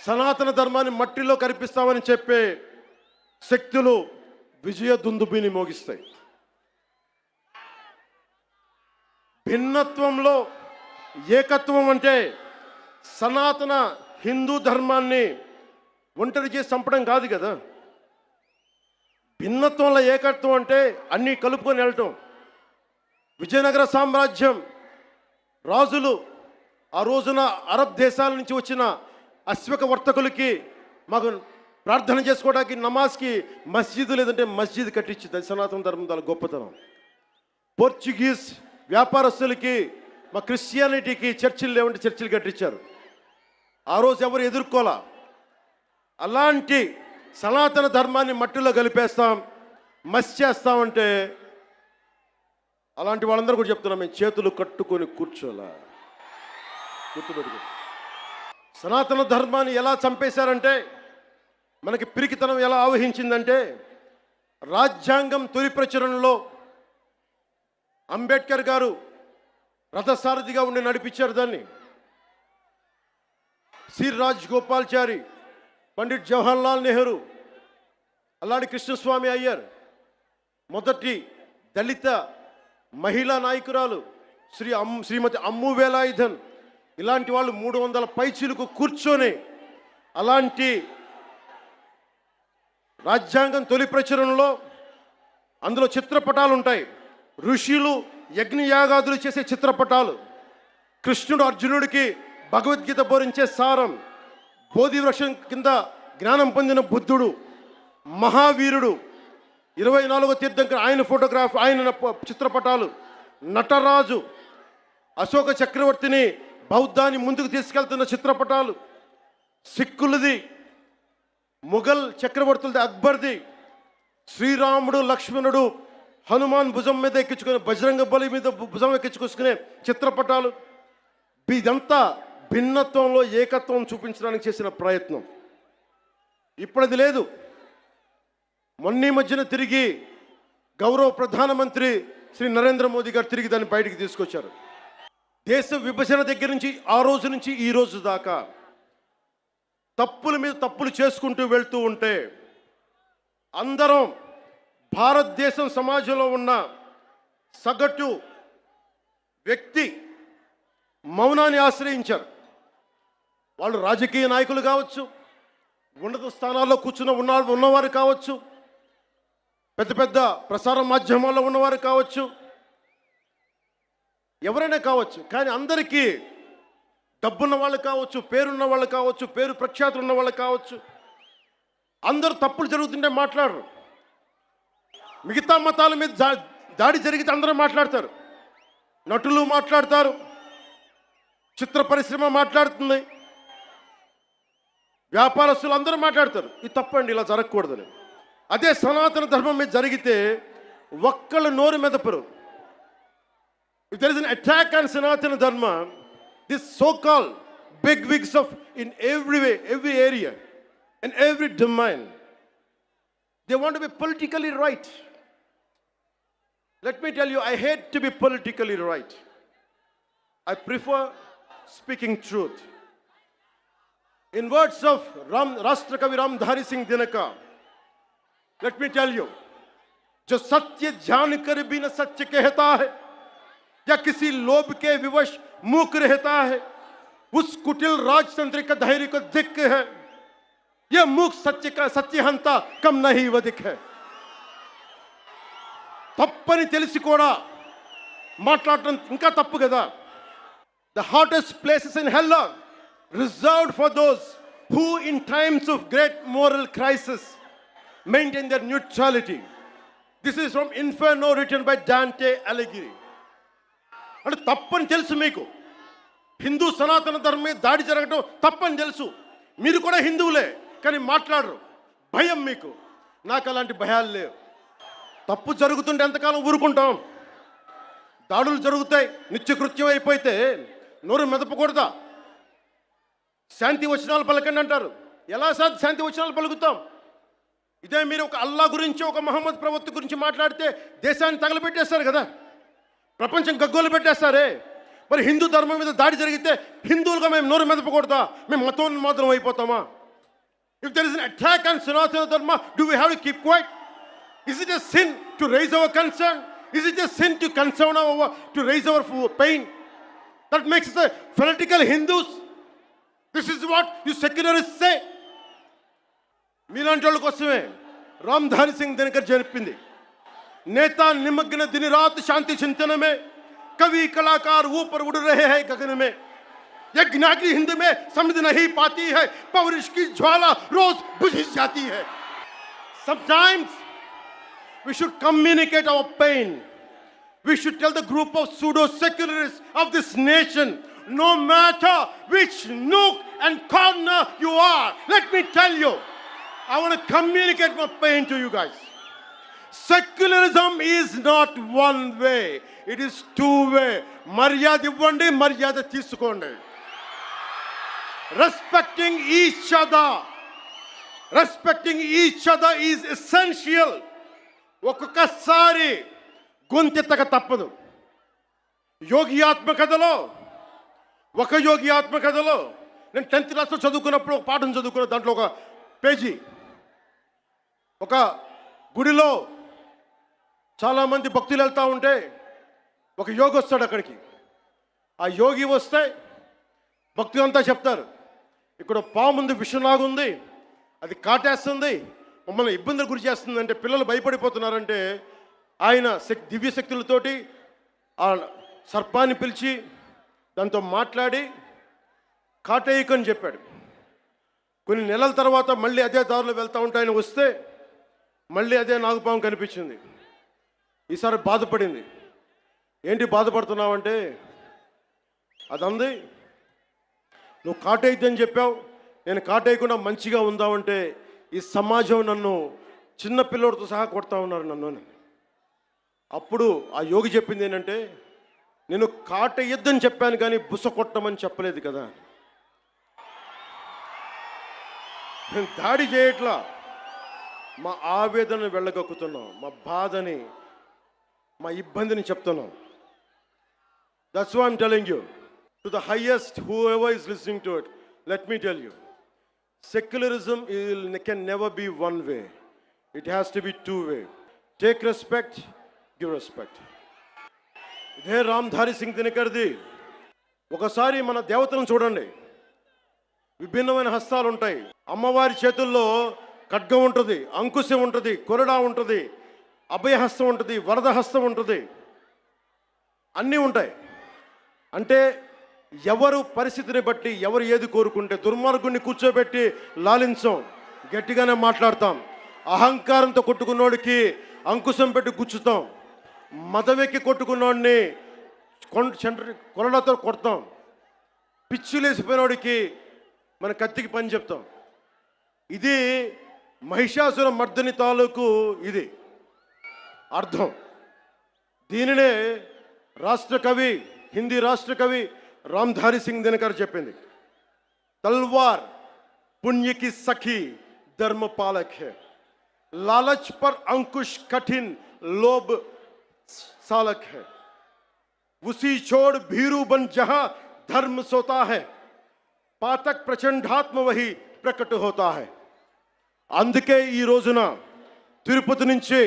S1: సనాతన ధర్మాన్ని మట్టిలో కరిపిస్తామని చెప్పే శక్తులు విజయ దుందుబిని మోగిస్తాయి. భిన్నత్వంలో ఏకత్వం అంటే సనాతన హిందూ ధర్మాన్ని ఒంటరి చేసి చంపడం కాదు కదా. భిన్నత్వంలో ఏకత్వం అంటే అన్నీ కలుపుకొని వెళ్ళటం. విజయనగర సామ్రాజ్యం రాజులు ఆ రోజున అరబ్ దేశాల నుంచి వచ్చిన అశ్వక వర్తకులకి మాకు ప్రార్థన చేసుకోవడానికి నమాజ్కి మస్జిద్ లేదంటే మస్జిద్ కట్టించింది. సనాతన ధర్మం దాని గొప్పతనం. పోర్చుగీస్ వ్యాపారస్తులకి మా క్రిస్టియానిటీకి చర్చిలు లేవంటే చర్చిలు కట్టించారు. ఆ రోజు ఎవరు ఎదుర్కోలా. అలాంటి సనాతన ధర్మాన్ని మట్టిలో కలిపేస్తాం, మస్ చేస్తామంటే అలాంటి వాళ్ళందరూ కూడా చెప్తున్నాం, మేము చేతులు కట్టుకొని కూర్చోలా. గుర్తుపెట్టుకో. సనాతన ధర్మాన్ని ఎలా చంపేశారంటే, మనకి పిరికితనం ఎలా ఆవహించిందంటే, రాజ్యాంగం తొలి ప్రచురణలో అంబేద్కర్ గారు రథసారథిగా ఉండి నడిపించారు దాన్ని. సి రాజగోపాల్చారి, పండిట్ జవహర్లాల్ నెహ్రూ, అల్లాడి కృష్ణస్వామి అయ్యర్, మొదటి దళిత మహిళా నాయకురాలు శ్రీమతి అమ్ము వేలాయుధన్, ఇలాంటి వాళ్ళు 300 పైచీలకు కూర్చొని అలాంటి రాజ్యాంగం తొలి ప్రచురణలో అందులో చిత్రపటాలు ఉంటాయి. ఋషులు యజ్ఞయాగాదులు చేసే చిత్రపటాలు, కృష్ణుడు అర్జునుడికి భగవద్గీత బోధించే సారం, బోధి వృక్షం కింద జ్ఞానం పొందిన బుద్ధుడు, మహావీరుడు, 24వ తీర్థంకర్ ఆయన ఫోటోగ్రాఫ్, ఆయన చిత్రపటాలు, నటరాజు, అశోక చక్రవర్తిని బౌద్ధాన్ని ముందుకు తీసుకెళ్తున్న చిత్రపటాలు, సిక్కులది, ముఘల్ చక్రవర్తులది, అక్బర్ది, శ్రీరాముడు లక్ష్మణుడు హనుమాన్ భుజం మీద ఎక్కించుకునే, బజరంగ బలి మీద భుజం ఎక్కించుకొసుకునే చిత్రపటాలు. ఇదంతా భిన్నత్వంలో ఏకత్వం చూపించడానికి చేసిన ప్రయత్నం. ఇప్పుడది లేదు. మొన్న మధ్యన తిరిగి గౌరవ ప్రధానమంత్రి శ్రీ నరేంద్ర మోదీ గారు తిరిగి దాన్ని బయటికి తీసుకొచ్చారు. దేశ విభజన దగ్గర నుంచి ఆ రోజు నుంచి ఈ రోజు దాకా తప్పుల మీద తప్పులు చేసుకుంటూ వెళ్తూ ఉంటే అందరం భారతదేశం సమాజంలో ఉన్న సగటు వ్యక్తి మౌనాన్ని ఆశ్రయించారు. వాళ్ళు రాజకీయ నాయకులు కావచ్చు, ఉన్నత స్థానాల్లో కూర్చున్న ఉన్నవారు కావచ్చు, పెద్ద పెద్ద ప్రసార మాధ్యమాల్లో ఉన్నవారు కావచ్చు, ఎవరైనా కావచ్చు. కానీ అందరికీ డబ్బున్న వాళ్ళు కావచ్చు, పేరున్న వాళ్ళు కావచ్చు, పేరు ప్రఖ్యాతులు ఉన్న వాళ్ళు కావచ్చు, అందరూ తప్పులు జరుగుతుంటే మాట్లాడరు. మిగతా మతాల మీద దాడి జరిగితే అందరూ మాట్లాడతారు. నటులు మాట్లాడతారు, చిత్ర పరిశ్రమ మాట్లాడుతుంది, వ్యాపారస్తులు అందరూ మాట్లాడతారు. ఇది తప్పండి, ఇలా జరగకూడదని. అదే సనాతన ధర్మం మీద జరిగితే ఒక్కళ్ళు నోరు మెదపరు. If there is an attack on Sanatana Dharma, this so-called big wigs of in every way, every area, and every domain, they want to be politically right. Let me tell you, I hate to be politically right. I prefer speaking truth. In words of Rashtrakavi Ramdhari Singh Dinaka, let me tell you, जो सत्य जान कर भी न सत्य कहता है या किसी लोभ के विवश मूक रहता है, उस कुटिल राजतंत्र का धैर्य को दिक्क है. यह मूक सत्य का सत्यहंता कम नहीं वधिक है. తప్పని తెలిసి కూడా మాట్లాడటం ఇంకా తప్పు కదా. The hottest places in hell are reserved for those who in times of great moral crisis maintain their neutrality. This is from Inferno written by Dante Alighieri. అంటే తప్పని తెలుసు మీకు, హిందూ సనాతన ధర్మం మీద దాడి జరగడం తప్పని తెలుసు, మీరు కూడా హిందువులే, కానీ మాట్లాడరు. భయం మీకు. నాకు అలాంటి భయాలు లేవు. తప్పు జరుగుతుంటే ఎంతకాలం ఊరుకుంటాం? దాడులు జరుగుతాయి, నిత్యకృత్యం అయిపోతే నోరు మెదపకూడదా? శాంతి వచనాలు పలకండి అంటారు. ఎలా శాంతి వచనాలు పలుకుతాం? ఇదే మీరు ఒక అల్లా గురించి, ఒక మహమ్మద్ ప్రవక్త గురించి మాట్లాడితే దేశాన్ని తగలబెట్టేస్తారు కదా, ప్రపంచం గగ్గోలు పెట్టేస్తారే. మరి హిందూ ధర్మం మీద దాడి జరిగితే హిందువులుగా మేము నోరు మెదపకూడదా? మేము మతోన్మాదం అయిపోతామా? If there is an attack on Sanatana Dharma, do we have to keep quiet? Is it a sin to raise our concern? Is it a sin to concern to raise our pain? That makes us a fanatical Hindus. This is what you secularists say. మీలాంటి వాళ్ళ కోసమే రామ్ధారి సింగ్ దినకర్ చెప్పింది, नेता निमग्न दिन रात शांति चिंतन में, कवि कलाकार ऊपर उड़ रहे हैं गगन में, यज्ञाग्नि हिंद में समझ नहीं पाती है, पौरुष की ज्वाला रोज बुझ जाती है. Sometimes we should communicate our pain. We should tell the group of pseudo-secularists of this nation, no matter which nook and corner you are, let me tell you, I want to communicate my pain to you guys. Secularism is not one way, it is two way. మర్యాద ఇవ్వండి, మర్యాద తీసుకోండి. Respecting each other. Respecting each other is essential. ఒక్కొక్కసారి గొంతెత్తక తప్పదు. యోగి ఆత్మకథలో నేను 10th క్లాస్లో చదువుకున్నప్పుడు ఒక పాఠం చదువుకున్న దాంట్లో ఒక పేజీ, ఒక గుడిలో చాలామంది భక్తులు వెళ్తూ ఉంటే ఒక యోగి వస్తాడు అక్కడికి. ఆ యోగి వస్తే భక్తులు అంతా చెప్తారు, ఇక్కడ పాముంది, విషంలాగుంది, అది కాటేస్తుంది, మమ్మల్ని ఇబ్బందులు గురి చేస్తుంది అంటే పిల్లలు భయపడిపోతున్నారంటే ఆయన దివ్య శక్తులతోటి ఆ సర్పాన్ని పిలిచి దాంతో మాట్లాడి కాటేయకని చెప్పాడు. కొన్ని నెలల తర్వాత మళ్ళీ అదే దారిలో వెళ్తూ ఉంటే ఆయన వస్తే మళ్ళీ అదే నాగుపాము కనిపించింది. ఈసారి బాధపడింది. ఏంటి బాధపడుతున్నావంటే, అదంది నువ్వు కాటేయద్దని చెప్పావు, నేను కాటేయకుండా మంచిగా ఉందామంటే ఈ సమాజం నన్ను చిన్న పిల్లోడితో సహా కొడతా ఉన్నారు నన్ను. అప్పుడు ఆ యోగి చెప్పింది ఏంటంటే, నేను కాటేయద్దని చెప్పాను కానీ బుస కొట్టమని చెప్పలేదు కదా. నేను దాడి చేయట్లా, మా ఆవేదనను వెళ్ళగక్కుతున్నాం, మా బాధని, మా ఇబ్బందిని చెప్తున్నాం. That's why I'm telling you to the highest whoever is listening to it. Let me tell you, secularism can never be one way. It has to be two way. Take respect, give respect. ఇదే రామ్ధారి సింగ్ దినకర్ది. ఒకసారి మన దేవతలను చూడండి, విభిన్నమైన హస్తాలు ఉంటాయి. అమ్మవారి చేతుల్లో ఖడ్గం ఉంటుంది, అంకుశం ఉంటుంది, కొరడా ఉంటుంది, అభయహస్తం ఉంటుంది, వరద హస్తం ఉంటుంది, అన్నీ ఉంటాయి. అంటే ఎవరు పరిస్థితిని బట్టి ఎవరు ఏది కోరుకుంటే, దుర్మార్గుడిని కూర్చోబెట్టి లాలించం, గట్టిగానే మాట్లాడతాం. అహంకారంతో కొట్టుకున్నోడికి అంకుశం పెట్టి గుచ్చుతాం, మదవెక్కి కొట్టుకున్నోడిని కొరడాతో కొడతాం, పిచ్చులేసిపోయినోడికి మన కత్తికి పని చెప్తాం. ఇది మహిషాసుర మర్దని తాలూకు ఇది అర్థం. దీనినే రాష్ట్ర కవి, హిందీ రాష్ట్ర కవి రామ్ధారి సింగ్ దినకర్ చెప్పింది, తల్వార్ పుణ్య की सखी धर्म पालक है, लालच पर अंकुश कठिन लोभ सालक है, उसी छोड़ भीरू बन जहां धर्म सोता है, पातक प्रचंडात्म वही प्रकट होता है. అందుకే ఈ రోజున తిరుపతి నుంచి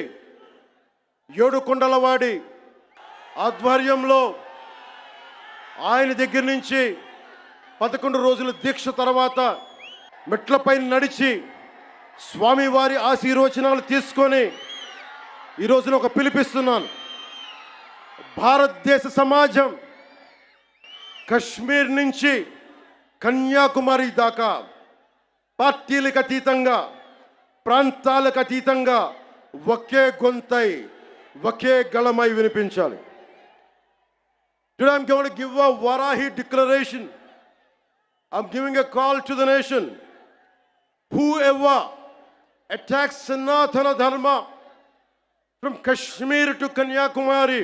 S1: ఏడుకొండలవాడి ఆధ్వర్యంలో ఆయన దగ్గర నుంచి 11 రోజుల దీక్ష తర్వాత మెట్లపై నడిచి స్వామివారి ఆశీర్వచనాలు తీసుకొని ఈ రోజున ఒక పిలిపిస్తున్నాను. భారతదేశ సమాజం కశ్మీర్ నుంచి కన్యాకుమారి దాకా పార్టీలకు అతీతంగా, ప్రాంతాలకు అతీతంగా ఒకే గొంతై, ఒకే గళమై వినిపించాలి. Today I'm going to give a Varahi declaration. I'm giving a call to the nation. Whoever attacks Sanatana Dharma from Kashmir to Kanyakumari,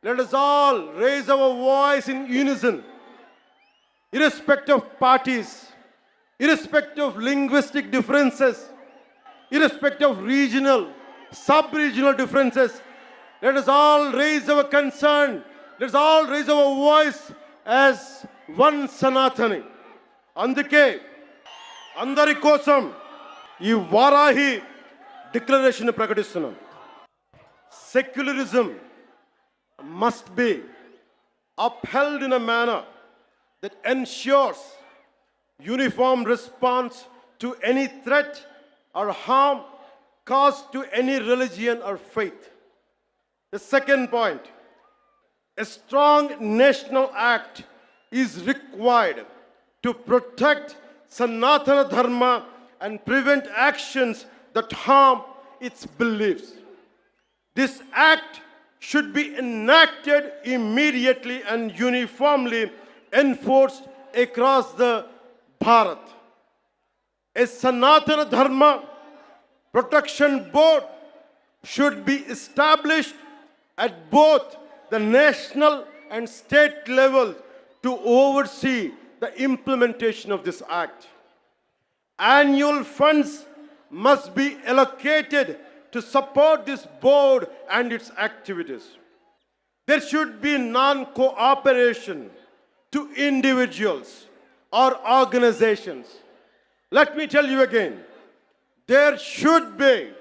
S1: let us all raise our voice in unison, irrespective of parties, irrespective of linguistic differences, irrespective of regional, sub-regional differences. Let us all raise our concern. Let's all raise our voice as one Sanatani. అందుకే అందరి కోసం ఈ Varahi declaration ప్రకటిస్తున్నాం. Secularism must be upheld in a manner that ensures uniform response to any threat or harm caused to any religion or faith. The second point, a strong national act is required to protect Sanatana Dharma and prevent actions that harm its beliefs. This act should be enacted immediately and uniformly enforced across the Bharat. A Sanatana Dharma Protection Board should be established at both the national and state level to oversee the implementation of this act. Annual funds must be allocated to support this board and its activities. There should be non-cooperation to individuals or organizations. Let me tell you again, there should be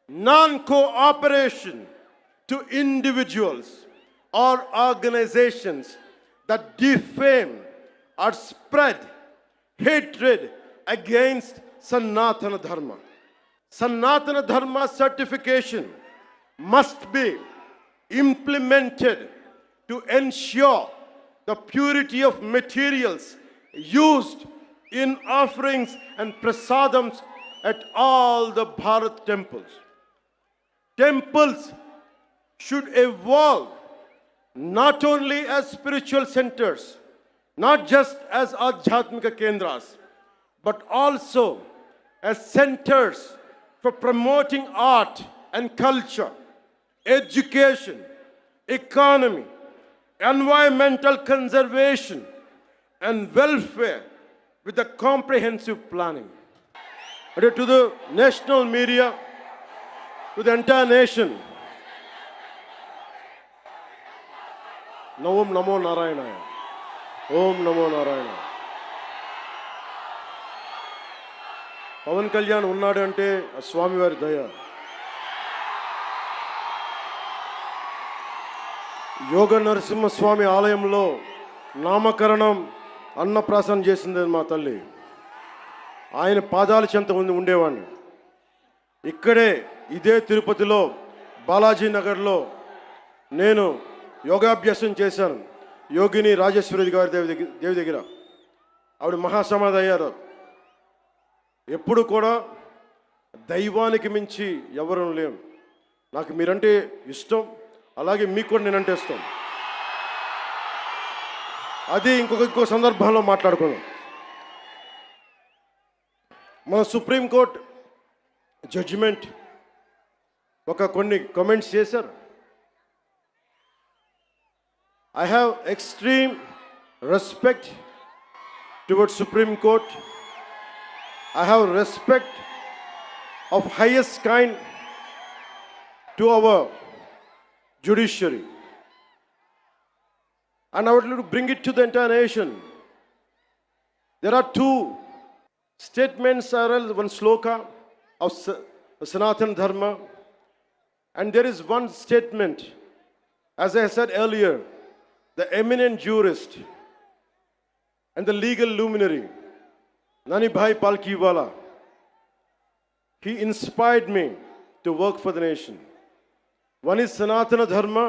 S1: non-cooperation to individuals or organizations that defame or spread hatred against Sanatana Dharma. Sanatana Dharma certification must be implemented to ensure the purity of materials used in offerings and prasadams at all the Bharat temples. Temples should evolve not only as spiritual centers, not just as Adhyatmika Kendras, but also as centers for promoting art and culture, education, economy, environmental conservation, and welfare with a comprehensive planning. And to the national media, to the entire nation, Om Namo Narayana. Om Namo Narayana. Pawan Kalyan ఉన్నాడు అంటే స్వామివారి దయ. యోగ నరసింహస్వామి ఆలయంలో నామకరణం అన్నప్రాసన చేసింది మా తల్లి. ఆయన పాదాల చెంత ఉండేవాడిని. ఇక్కడే ఇదే తిరుపతిలో బాలాజీ నగర్లో నేను యోగాభ్యాసం చేశాను. యోగిని రాజేశ్వరి గారి దేవి దగ్గర ఆవిడ మహాసమాధి అయ్యారు. ఎప్పుడు కూడా దైవానికి మించి ఎవరూ లేం. నాకు మీరంటే ఇష్టం, అలాగే మీకు కూడా నేనంటే ఇష్టం. అది ఇంకో సందర్భంలో మాట్లాడుకున్నాం. మన సుప్రీంకోర్టు జడ్జిమెంట్ కొన్ని కామెంట్స్ చేశారు. I have extreme respect towards Supreme Court. I have respect of highest kind to our judiciary. And I would like to bring it to the entire nation. There are two statements, one sloka of Sanatana Dharma, and there is one statement, as I said earlier, the eminent jurist and the legal luminary, Nani Bhai Palkiwala, he inspired me to work for the nation. One is Sanatana Dharma,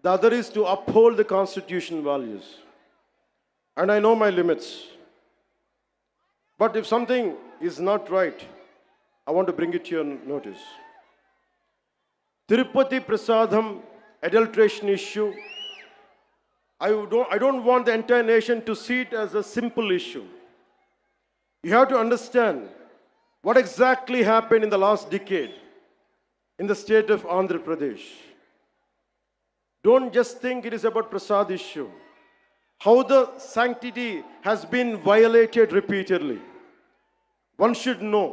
S1: the other is to uphold the constitution values. And I know my limits. But if something is not right, I want to bring it to your notice. Tirupati Prasadam adulteration issue, I don't want the entire nation to see it as a simple issue. You have to understand what exactly happened in the last decade in the state of Andhra Pradesh. Don't just think it is about Prasad issue. How the sanctity has been violated repeatedly. One should know.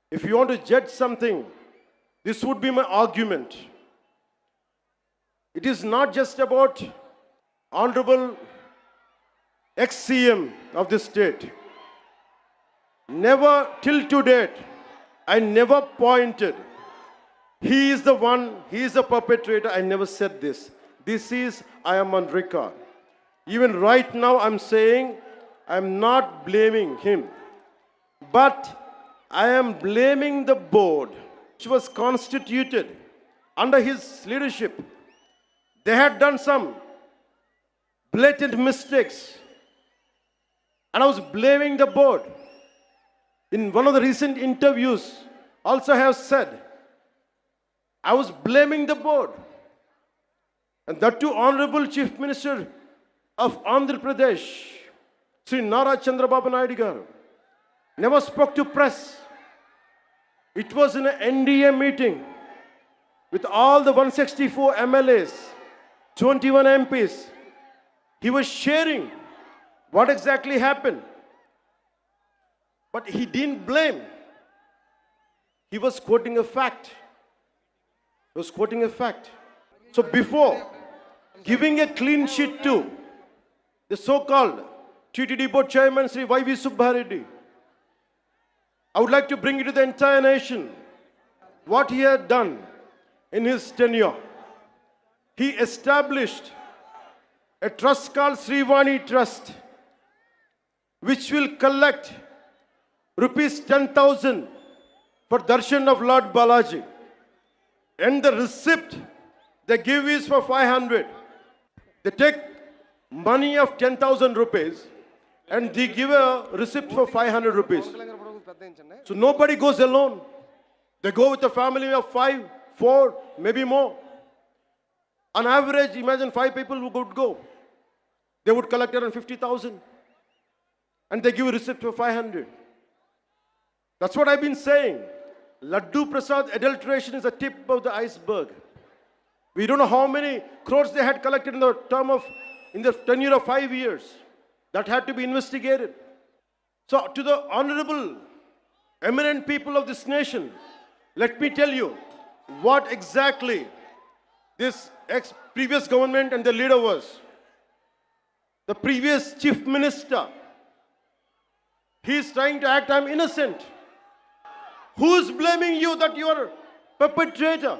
S1: If you want to judge something, this would be my argument. It is not just about Honorable ex-CM of this state. Never till to date, I never pointed. He is the one, he is the perpetrator. I never said this. This is, I am on record. Even right now I'm saying, I'm not blaming him. But I am blaming the board, which was constituted under his leadership. They had done some blatant mistakes. And I was blaming the board. In one of the recent interviews, also I have said, I was blaming the board. And that too, Honorable Chief Minister of Andhra Pradesh, Sri Nara Chandrababu Naidu garu, never spoke to press. It was in an NDA meeting with all the 164 MLAs, 21 MPs. He was sharing What exactly happened? But he didn't blame. He was quoting a fact. He was quoting a fact. So before giving a clean sheet to the so-called TTD board chairman Sri Y.V. Subbareddy, I would like to bring it to the entire nation what he had done in his tenure. He established a trust called Srivani Trust, which will collect rupees 10,000 for darshan of Lord Balaji. And the receipt they give is for 500. They take money of 10,000 rupees and they give a receipt for 500 rupees. So nobody goes alone. They go with a family of 5, 4, maybe more. On average, imagine 5 people who would go. They would collect around 50,000. And they give a receipt for 500. That's what I've been saying. Laddu Prasad adulteration is the tip of the iceberg. We don't know how many crores they had collected in the tenure of 5 years. That had to be investigated. So to the honorable, eminent people of this nation, let me tell you what exactly this previous government and the leader was. The previous chief minister, he is trying to act, I'm innocent. Who is blaming you that you are perpetrator?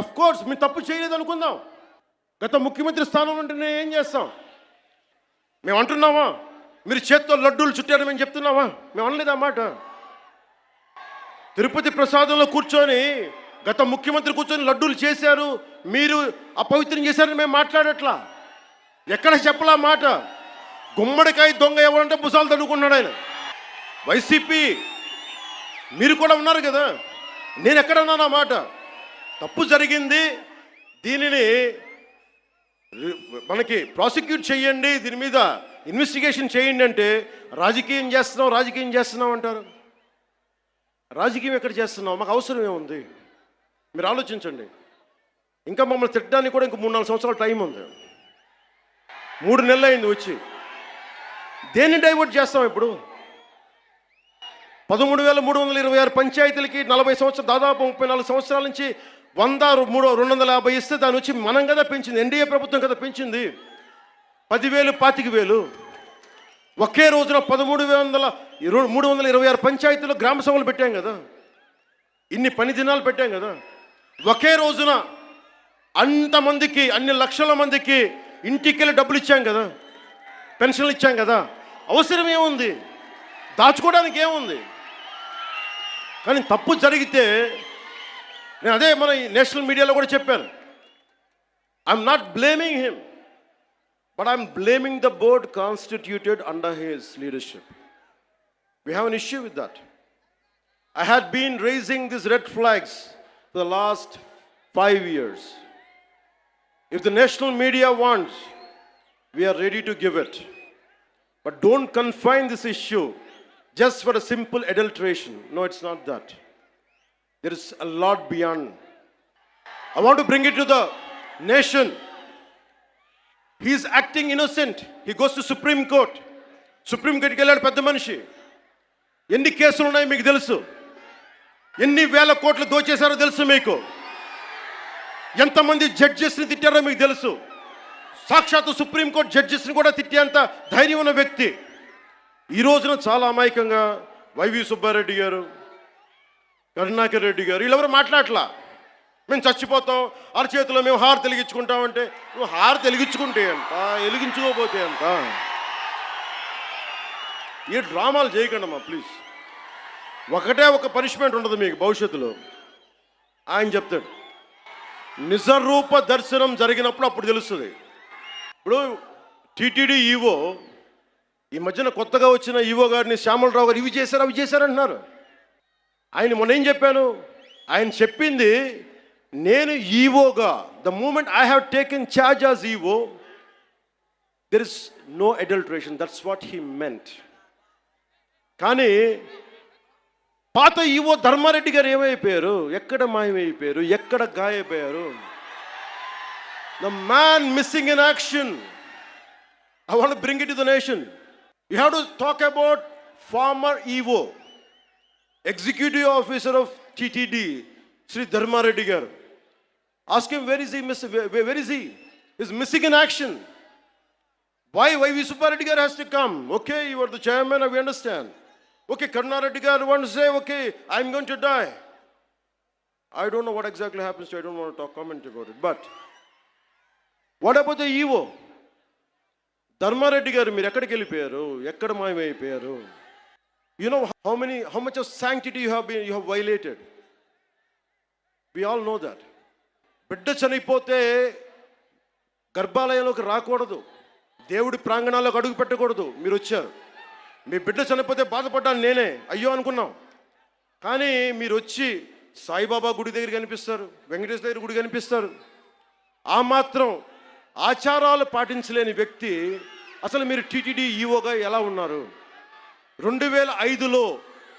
S1: Of course, మీ తప్పు చేయలేదు అనుకుందాం. గత ముఖ్యమంత్రి స్థానం నుండి నేను ఏం చేస్తాం? మేము అంటున్నామా? మీరు చేత్తో లడ్డూలు చుట్టారు మేము చెప్తున్నామా? మేము అనలేదు ఆ మాట. తిరుపతి ప్రసాదంలో కూర్చొని గత ముఖ్యమంత్రి కూర్చొని లడ్డూలు చేశారు, మీరు అపవిత్రం చేశారని మేము మాట్లాడట్లా. ఎక్కడ చెప్పలా మాట. గుమ్మడికాయ దొంగ ఎవరంటే భుజాలు తడుకున్నాడు ఆయన. వైసీపీ మీరు కూడా ఉన్నారు కదా, నేను ఎక్కడన్నాను ఆ మాట. తప్పు జరిగింది, దీనిని మనకి ప్రాసిక్యూట్ చేయండి, దీని మీద ఇన్వెస్టిగేషన్ చేయండి అంటే రాజకీయం చేస్తున్నాం అంటారు. రాజకీయం ఎక్కడ చేస్తున్నాం? మాకు అవసరం ఏముంది? మీరు ఆలోచించండి. ఇంకా మమ్మల్ని తిట్టడానికి కూడా ఇంక 3-4 సంవత్సరాల టైం ఉంది. 3 నెలలు అయింది వచ్చి. దేన్ని డైవర్ట్ చేస్తాం ఇప్పుడు? 13,326 పంచాయతీలకి 40 సంవత్సరాలు, దాదాపు 34 సంవత్సరాల నుంచి 100, 250 ఇస్తే దాని వచ్చి మనం కదా పెంచింది, ఎన్డీఏ ప్రభుత్వం కదా పెంచింది. 10,000, 25,000. ఒకే రోజున 13,326 పంచాయతీలో గ్రామ సభలు పెట్టాం కదా, ఇన్ని పని దినాలు పెట్టాం కదా. ఒకే రోజున అంతమందికి, అన్ని లక్షల మందికి ఇంటికెళ్ళి డబ్బులు ఇచ్చాం కదా, పెన్షన్లు ఇచ్చాం కదా. అవసరం ఏముంది? దాచుకోవడానికి ఏముంది? కానీ తప్పు జరిగితే నేను అదే మన నేషనల్ మీడియాలో కూడా చెప్పాను. I'm not blaming him, but I'm blaming the board constituted under his leadership. We have an issue with that. I had been raising these red flags for the last 5 years. If the national media wants, we are ready to give it. But don't confine this issue just for a simple adulteration. No, it's not that. There is a lot beyond. I want to bring it to the nation. He is acting innocent. He goes to Supreme Court. Supreme Court ki velladu pedda manishi. ఎన్ని కేసులు ఉన్నాయి మీకు తెలుసు? ఎన్ని వేల కోట్లు దోచేశారో తెలుసు మీకు? ఎంతమంది జడ్జెస్ని తిట్టారో మీకు తెలుసు? సాక్షాత్తు సుప్రీంకోర్టు జడ్జెస్ని కూడా తిట్టేంత ధైర్యం ఉన్న వ్యక్తి. ఈ రోజున చాలా అమాయకంగా వైవి సుబ్బారెడ్డి గారు, కరుణాకర్ రెడ్డి గారు వీళ్ళెవరు మాట్లాడలా. మేము చచ్చిపోతాం, అరచేతిలో మేము హారు వెలిగించుకుంటామంటే, నువ్వు హారు వెలిగించుకుంటే అంట, వెలిగించుకోపోతే అంట. ఏ డ్రామాలు చేయకండి ప్లీజ్. ఒకటే ఒక పనిష్మెంట్ ఉండదు మీకు భవిష్యత్తులో. ఆయన చెప్తాడు, నిజరూప దర్శనం జరిగినప్పుడు అప్పుడు తెలుస్తుంది. ఇప్పుడు టీటీడీ ఈవో, ఈ మధ్యన కొత్తగా వచ్చిన ఈవో గారిని శ్యామలరావు గారు ఇవి చేశారు అవి చేశారంటున్నారు. ఆయన మొన్న ఏం చెప్పాను? ఆయన చెప్పింది, నేను ఈవోగా, the moment I have taken charge as EO, there is no adulteration. That's what he meant. కానీ పాత ఈవో ధర్మారెడ్డి గారు ఏమైపోయారు? ఎక్కడ మాయమైపోయారు? ఎక్కడ గాయపోయారు? The man missing in action. I want to bring it to the nation. You have to talk about former EO, Executive Officer of TTD, Sri Dharma Reddy garu. Ask him, where is he? Where is he? He's missing in action. Why V. Subbareddy garu has to come? Okay, you are the chairman, we understand. Okay, Karuna Reddy garu wants to say, okay, I'm going to die. I don't know what exactly happens to, I don't want to comment about it. But what about the EO? Dharma Reddy garu, మీరు ఎక్కడికి వెళ్ళిపోయారు? ఎక్కడ మాయమైపోయారు? You know how much of sanctity you have violated. We all know that. బిడ్డ చనిపోతే గర్భాలయంలోకి రాకూడదు, దేవుడి ప్రాంగణాల్లోకి అడుగు పెట్టకూడదు. మీరు వచ్చారు, మీ బిడ్డ చనిపోతే బాధపడ్డాను నేనే, అయ్యో అనుకున్నాం. కానీ మీరు వచ్చి సాయిబాబా గుడి దగ్గర కనిపిస్తారు, వెంకటేశ్వర దగ్గర గుడి కనిపిస్తారు. ఆ మాత్రం ఆచారాలు పాటించలేని వ్యక్తి అసలు మీరు టీటీడీ ఈఓగా ఎలా ఉన్నారు? 2005లో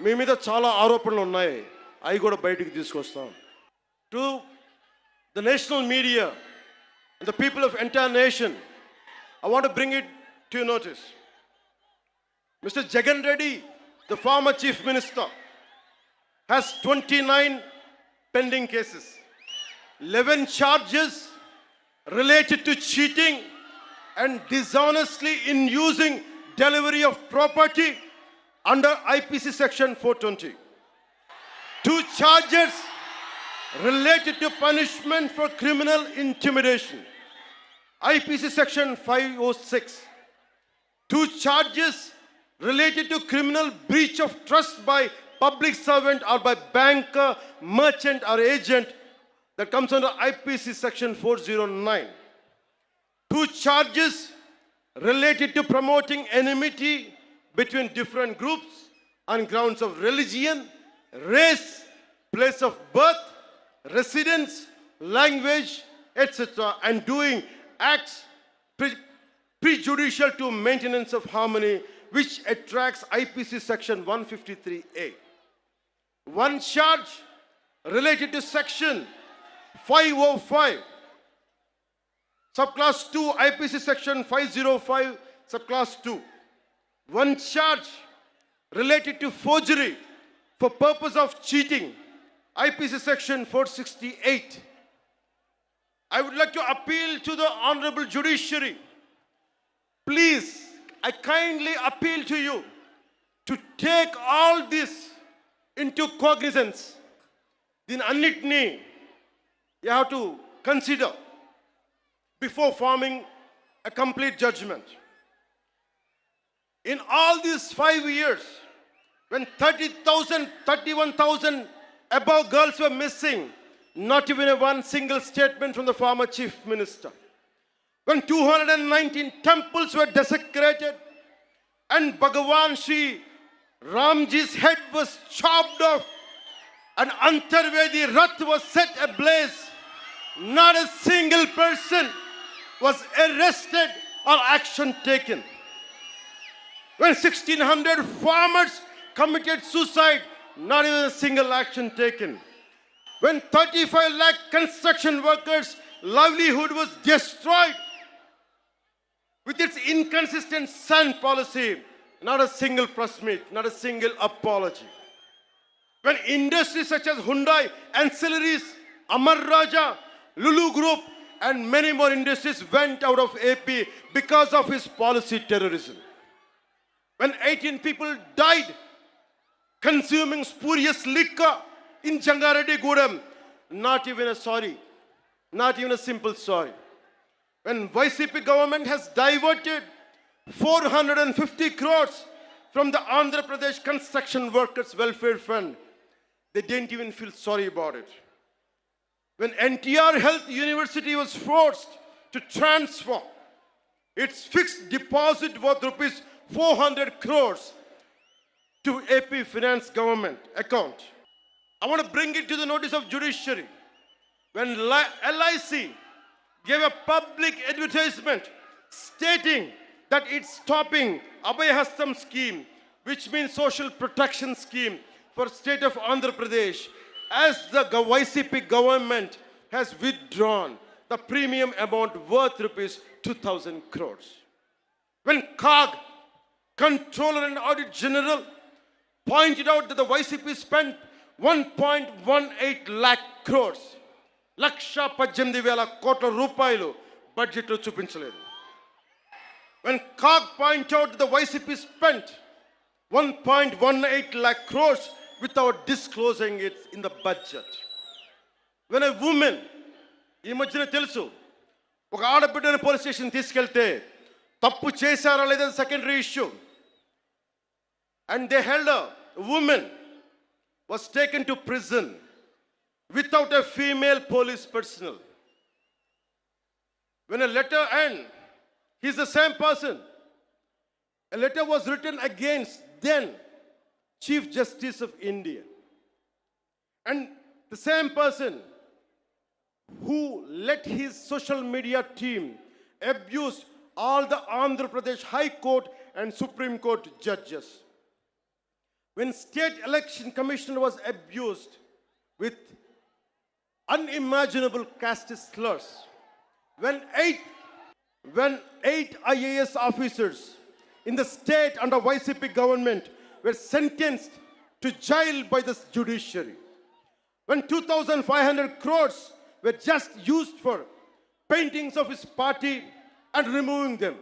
S1: మీ మీద చాలా ఆరోపణలు ఉన్నాయి, అవి కూడా బయటికి తీసుకొస్తాం. To the national media and the people of entire nation, I want to bring it to your notice. Mr. Jagan Reddy, the former chief minister, has 29 pending cases, 11 charges related to cheating and dishonestly in using delivery of property under IPC section 420. 2 charges related to punishment for criminal intimidation, IPC section 506. 2 charges related to criminal breach of trust by public servant or by banker, merchant or agent, that comes under IPC section 409. 2 charges related to promoting enmity between different groups on grounds of religion, race, place of birth, residence, language, etc., and doing acts prejudicial to maintenance of harmony, which attracts IPC section 153A. 1 charge related to section 505, subclass 2, IPC section 505, subclass 2. 1 charge related to forgery for purpose of cheating, IPC section 468. I would like to appeal to the honorable judiciary. Please, I kindly appeal to you to take all this into cognizance. Din annitni you have to consider before forming a complete judgment. In all these 5 years, when 30,000, 31,000 above girls were missing, not even one single statement from the former chief minister. When 219 temples were desecrated and Bhagavan Sri Ramji's head was chopped off and Antarvedi Rath was set ablaze, not a single person was arrested or action taken. When 1,600 farmers committed suicide, not even a single action taken. When 35 lakh construction workers' livelihood was destroyed with its inconsistent sand policy, not a single press meet, not a single apology. When industries such as Hyundai, Ancillaries, Amar Raja, Lulu Group, and many more industries went out of AP because of his policy terrorism. When 18 people died consuming spurious liquor in Jangareddy Gudam, not even a sorry, not even a simple sorry. When YCP government has diverted 450 crores from the Andhra Pradesh Construction Workers Welfare Fund, they didn't even feel sorry about it. When NTR Health University was forced to transfer its fixed deposit worth rupees 400 crores to AP Finance government account. I want to bring it to the notice of judiciary. When LIC gave a public advertisement stating that it's stopping Abhayahastam scheme, which means social protection scheme for state of Andhra Pradesh, as the YCP government has withdrawn the premium amount worth rupees 2,000 crores. when COG, Controller and Audit General, pointed out that the YCP spent 1.18 lakh crores, లక్ష 18,000 కోట్ల రూపాయలు బడ్జెట్లో చూపించలేదు. When COG pointed out that the YCP spent 1.18 lakh crores without disclosing it in the budget. When a woman, ఈ మధ్యన తెలుసు, ఒక ఆడబిడ్డని police station తీసుకెళ్తే తప్పు చేశారా లేదా secondary issue, and they held a woman was taken to prison without a female police personnel. When a letter, and he's the same person, a letter was written against then Chief Justice of India, and the same person who let his social media team abuse all the Andhra Pradesh High Court and Supreme Court judges. When State Election Commissioner was abused with unimaginable caste slurs, when eight IAS officers in the state under YCP government were sentenced to jail by the judiciary, when 2,500 crores were just used for paintings of his party and removing them.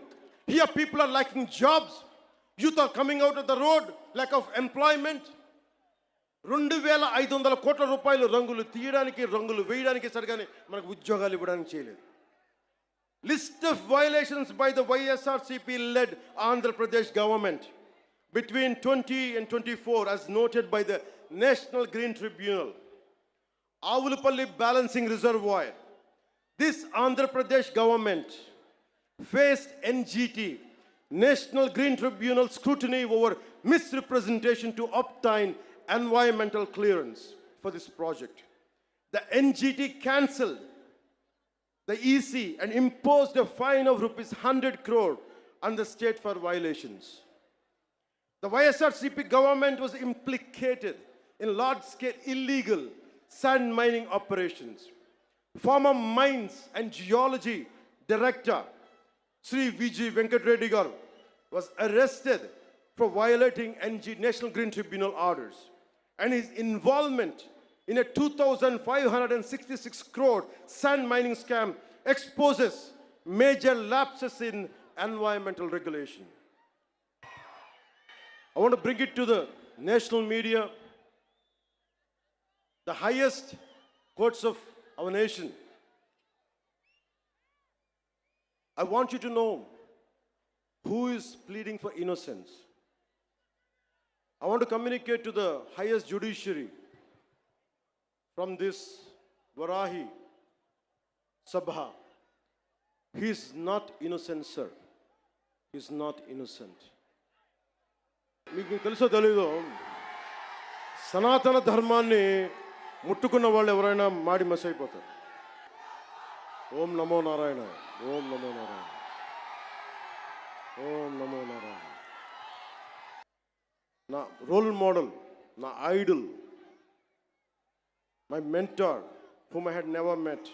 S1: Here people are lacking jobs, youth are coming out of the road, lack of employment. 2,500 కోట్ల రూపాయలు రంగులు తీయడానికి, రంగులు వేయడానికి సరిగానే మనకు ఉద్యోగాలు ఇవ్వడానికి చేయలేదు. List of violations by the YSRCP led Andhra Pradesh government between 20 and 24 as noted by the National Green Tribunal. Avulapalli Balancing Reservoir. This Andhra Pradesh government faced NGT, National Green Tribunal scrutiny over misrepresentation to obtain environmental clearance for this project. The NGT cancelled the EC and imposed a fine of rupees 100 crore on the state for violations. The YSRCP government was implicated in large-scale illegal sand mining operations. Former Mines and Geology Director Sri VG Venkat Reddy Garu was arrested for violating National Green Tribunal orders, and his involvement in a 2,566 crore sand mining scam exposes major lapses in environmental regulation. I want to bring it to the national media, the highest courts of our nation. I want you to know who is pleading for innocence. I want to communicate to the highest judiciary from this Varahi Sabha. He is not innocent, sir. He is not innocent. మీకు తెలుసో తెలీదో, సనాతన ధర్మాన్ని ముట్టుకున్న వాళ్ళు ఎవరైనా మాడి మస్ అయిపోతారు. ఓం నమో నారాయణ, ఓం నమో నారాయణ, ఓం నమో నారాయణ. నా రోల్ మోడల్, నా idol, my mentor whom I had never met,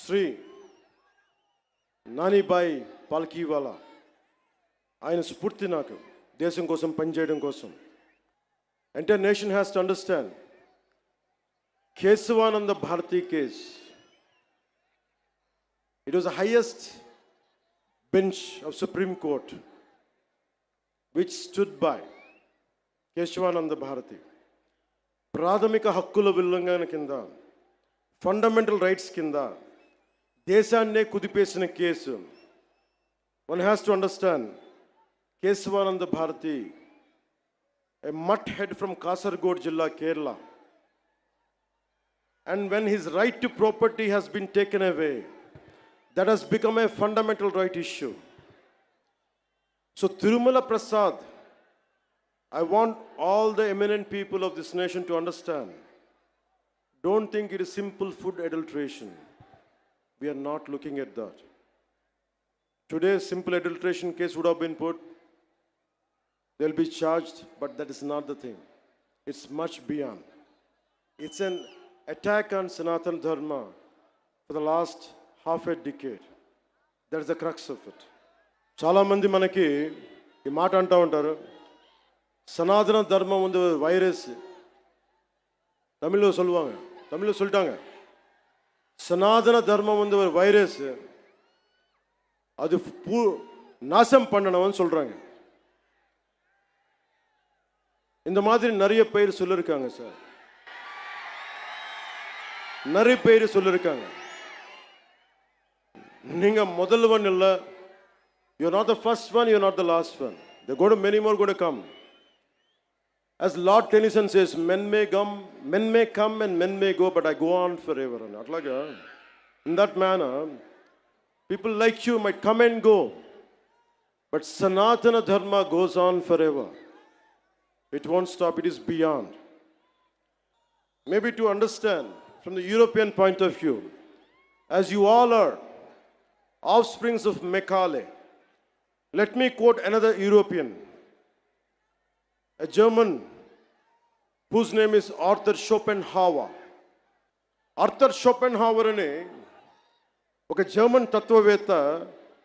S1: Shri Nanibhai Palkhivala. ఆయన స్ఫూర్తి నాకు దేశం కోసం పనిచేయడం కోసం. Entire nation has to understand Kesavananda Bharati case. It was the highest bench of Supreme Court which stood by Keshavananda Bharati. ప్రాథమిక హక్కుల ఉల్లంఘన కింద, ఫండమెంటల్ రైట్స్ కింద దేశాన్నే కుదిపేసిన case. One has to understand Keshavananda Bharati, a mutt head from Kasaragod Jilla, Kerala. And when his right to property has been taken away, that has become a fundamental right issue. So Tirumala Prasad, I want all the eminent people of this nation to understand, don't think it is simple food adulteration. We are not looking at that. Today's simple adulteration case would have been put, they'll be charged, but that is not the thing. It's much beyond. It's an attack on Sanatana Dharma for the last half a decade. That is the crux of it. చాలామంది మనకి ఈ మాట అంటూ ఉంటారు, సనాతన ధర్మం வந்து virus. தமிழில் சொல்லுவாங்க, தமிழில் சொல்லிட்டாங்க, சனாதன தர்மம் வந்து ஒரு வைரஸ், அது நாசம் பண்ணணும்னு சொல்கிறாங்க. இந்த மாதிரி நிறைய பேர் சொல்லியிருக்காங்க சார், நிறைய பேர் சொல்லியிருக்காங்க. நீங்கள் முதல்வன் இல்லை, you're not the first one, you're not the last one. There are going to many more going to come. As Lord Tennyson says, men may come and men may go, but I go on forever. Atlaga, in that manner, people like you might come and go, but Sanatana Dharma goes on forever. It won't stop, it is beyond. Maybe to understand from the European point of view, as you all are offsprings of Macaulay, let me quote another European, a German whose name is Arthur Schopenhauer. Arthur Schopenhauer అనే ఒక German తత్వవేత్త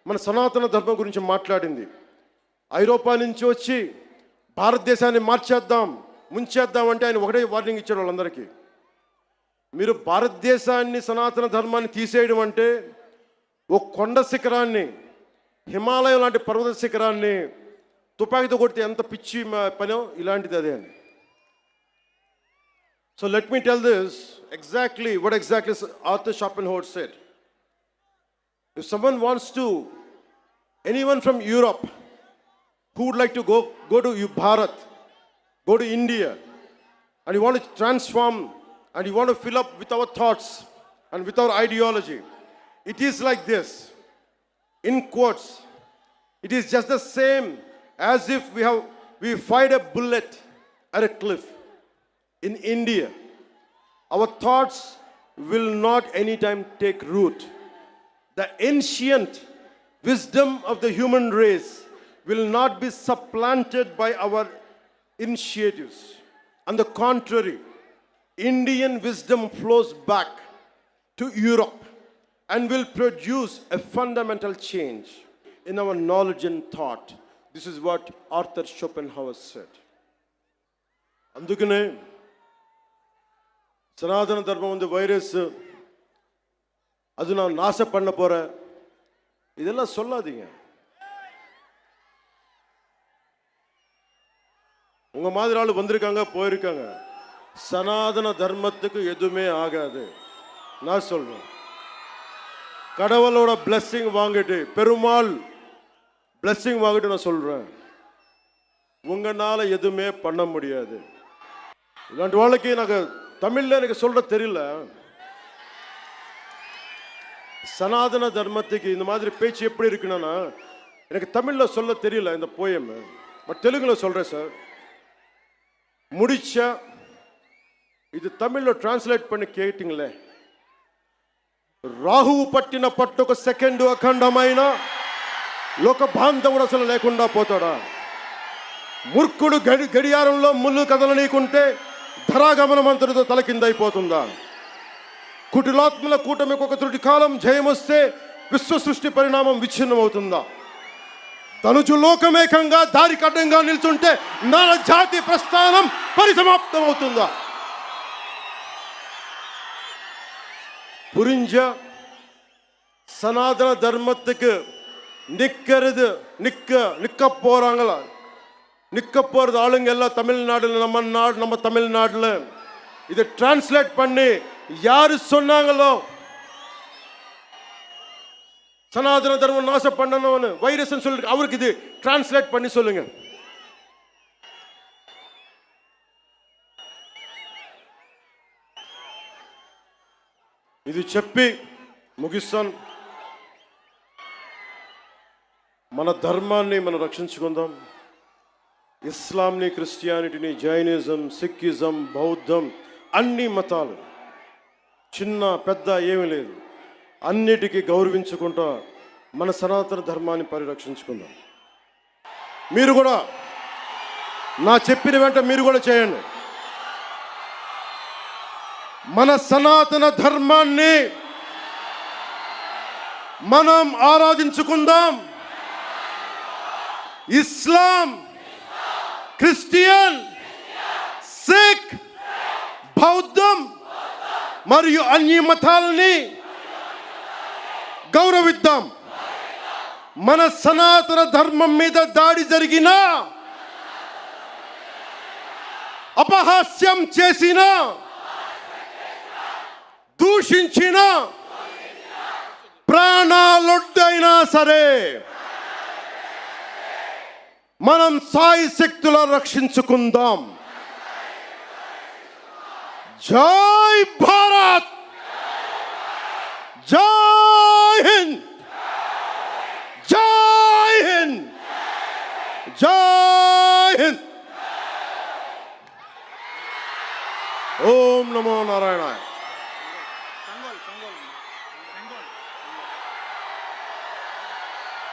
S1: మన సనాతన ధర్మం గురించి మాట్లాడింది. ఐరోపా నుంచి వచ్చి భారతదేశాన్ని మార్చేద్దాం, ముంచేద్దాం అంటే ఆయన ఒకటే వార్నింగ్ ఇచ్చాడు వాళ్ళందరికీ. మీరు భారతదేశాన్ని సనాతన ధర్మాన్ని తీసేయడం అంటే ఒక కొండ శిఖరాన్ని, హిమాలయం లాంటి పర్వత శిఖరాన్ని తుపాకీతో కొడితే ఎంత పిచ్చి పనో ఇలాంటిది అదే అని. So let me tell this exactly what exactly Arthur Schopenhauer said. If someone wants to, anyone from Europe who would like to go to Bharat, go to India, and you want to transform and you want to fill up with our thoughts and with our ideology, it is like this. In quotes, it is just the same as if we fired a bullet at a cliff. In India, our thoughts will not anytime take root. The ancient wisdom of the human race will not be supplanted by our initiatives. On the contrary, Indian wisdom flows back to Europe and will produce a fundamental change in our knowledge and thought. This is what Arthur Schopenhauer said. అందుకనే సనాతన ధర్మం வந்து virus, அது நான் நாச பண்ண போறேன், இதெல்லாம் சொல்லாதீங்க. உங்க மாதிரி ஆளு வந்திருக்காங்க, போயிருக்காங்க. சனாதன தர்மத்துக்கு எதுவுமே ஆகாது. நான் சொல்றேன், கடவுளோட பிளெஸ்ஸிங் வாங்கிட்டு, பெருமாள் பிளெஸ்ஸிங் வாங்கிட்டு நான் சொல்றேன், உங்களால எதுவுமே பண்ண முடியாது. இல்லாண்டி வாழ்க்கை எனக்கு தமிழ்ல எனக்கு சொல்ற தெரியல. சனாதன தர்மத்துக்கு இந்த மாதிரி பேச்சு எப்படி இருக்குன்னா எனக்கு தமிழ்ல சொல்ல தெரியல இந்த போயம், பட் தெலுங்குல சொல்றேன் சார். முடிச்சா ఇది తమిళ్లో ట్రాన్స్లేట్ పని కేటింగ్లే. రాహువు పట్టిన పట్టొక సెకండు అఖండమైన లోక బాంధవుడు అసలు లేకుండా పోతాడా? మూర్ఖుడు గడియారంలో ముళ్ళు కదలనీకుంటే ధరాగమనం అంతటితో తలకిందైపోతుందా? కుటిలాత్మల కూటమికి ఒక త్రుటి కాలం జయమొస్తే విశ్వ సృష్టి పరిణామం విచ్ఛిన్నమవుతుందా? తనుజు లోకమేకంగా దారి కడ్డంగా నిల్చుంటే నర జాతి ప్రస్థానం పరిసమాప్తమవుతుందా? புரிஞ்ச சனாதன தர்மத்துக்கு நிக்க போறாங்களா? நிக்க போறது ஆளுங்க எல்லாம் தமிழ்நாடுல, நம்ம தமிழ்நாடுல இதை டிரான்ஸ்லேட் பண்ணி யாரு சொன்னாங்களோ சனாதன தர்மம் நாசம் பண்ணணும்னு வைரஸ் சொல்லி அவருக்கு இது டிரான்ஸ்லேட் பண்ணி சொல்லுங்க. ఇది చెప్పి ముగిస్తాను. మన ధర్మాన్ని మనం రక్షించుకుందాం. ఇస్లాంని, క్రిస్టియానిటీని, జైనిజం, సిక్కిజం, బౌద్ధం, అన్ని మతాలు చిన్న పెద్ద ఏమీ లేదు, అన్నిటికీ గౌరవించుకుంటా మన సనాతన ధర్మాన్ని పరిరక్షించుకుందాం. మీరు కూడా నా చెప్పిన వెంట మీరు కూడా చేయండి. మన సనాతన ధర్మాన్ని మనం ఆరాధించుకుందాం. ఇస్లాం, క్రిస్టియన్, సిక్, బౌద్ధం మరియు అన్ని మతాలని గౌరవిద్దాం. మన సనాతన ధర్మం మీద దాడి జరిగిన, అపహాస్యం చేసిన, దూషించిన, ప్రాణాలొడ్డైనా సరే మనం సాయి శక్తుల రక్షించుకుందాం. జై భారత్.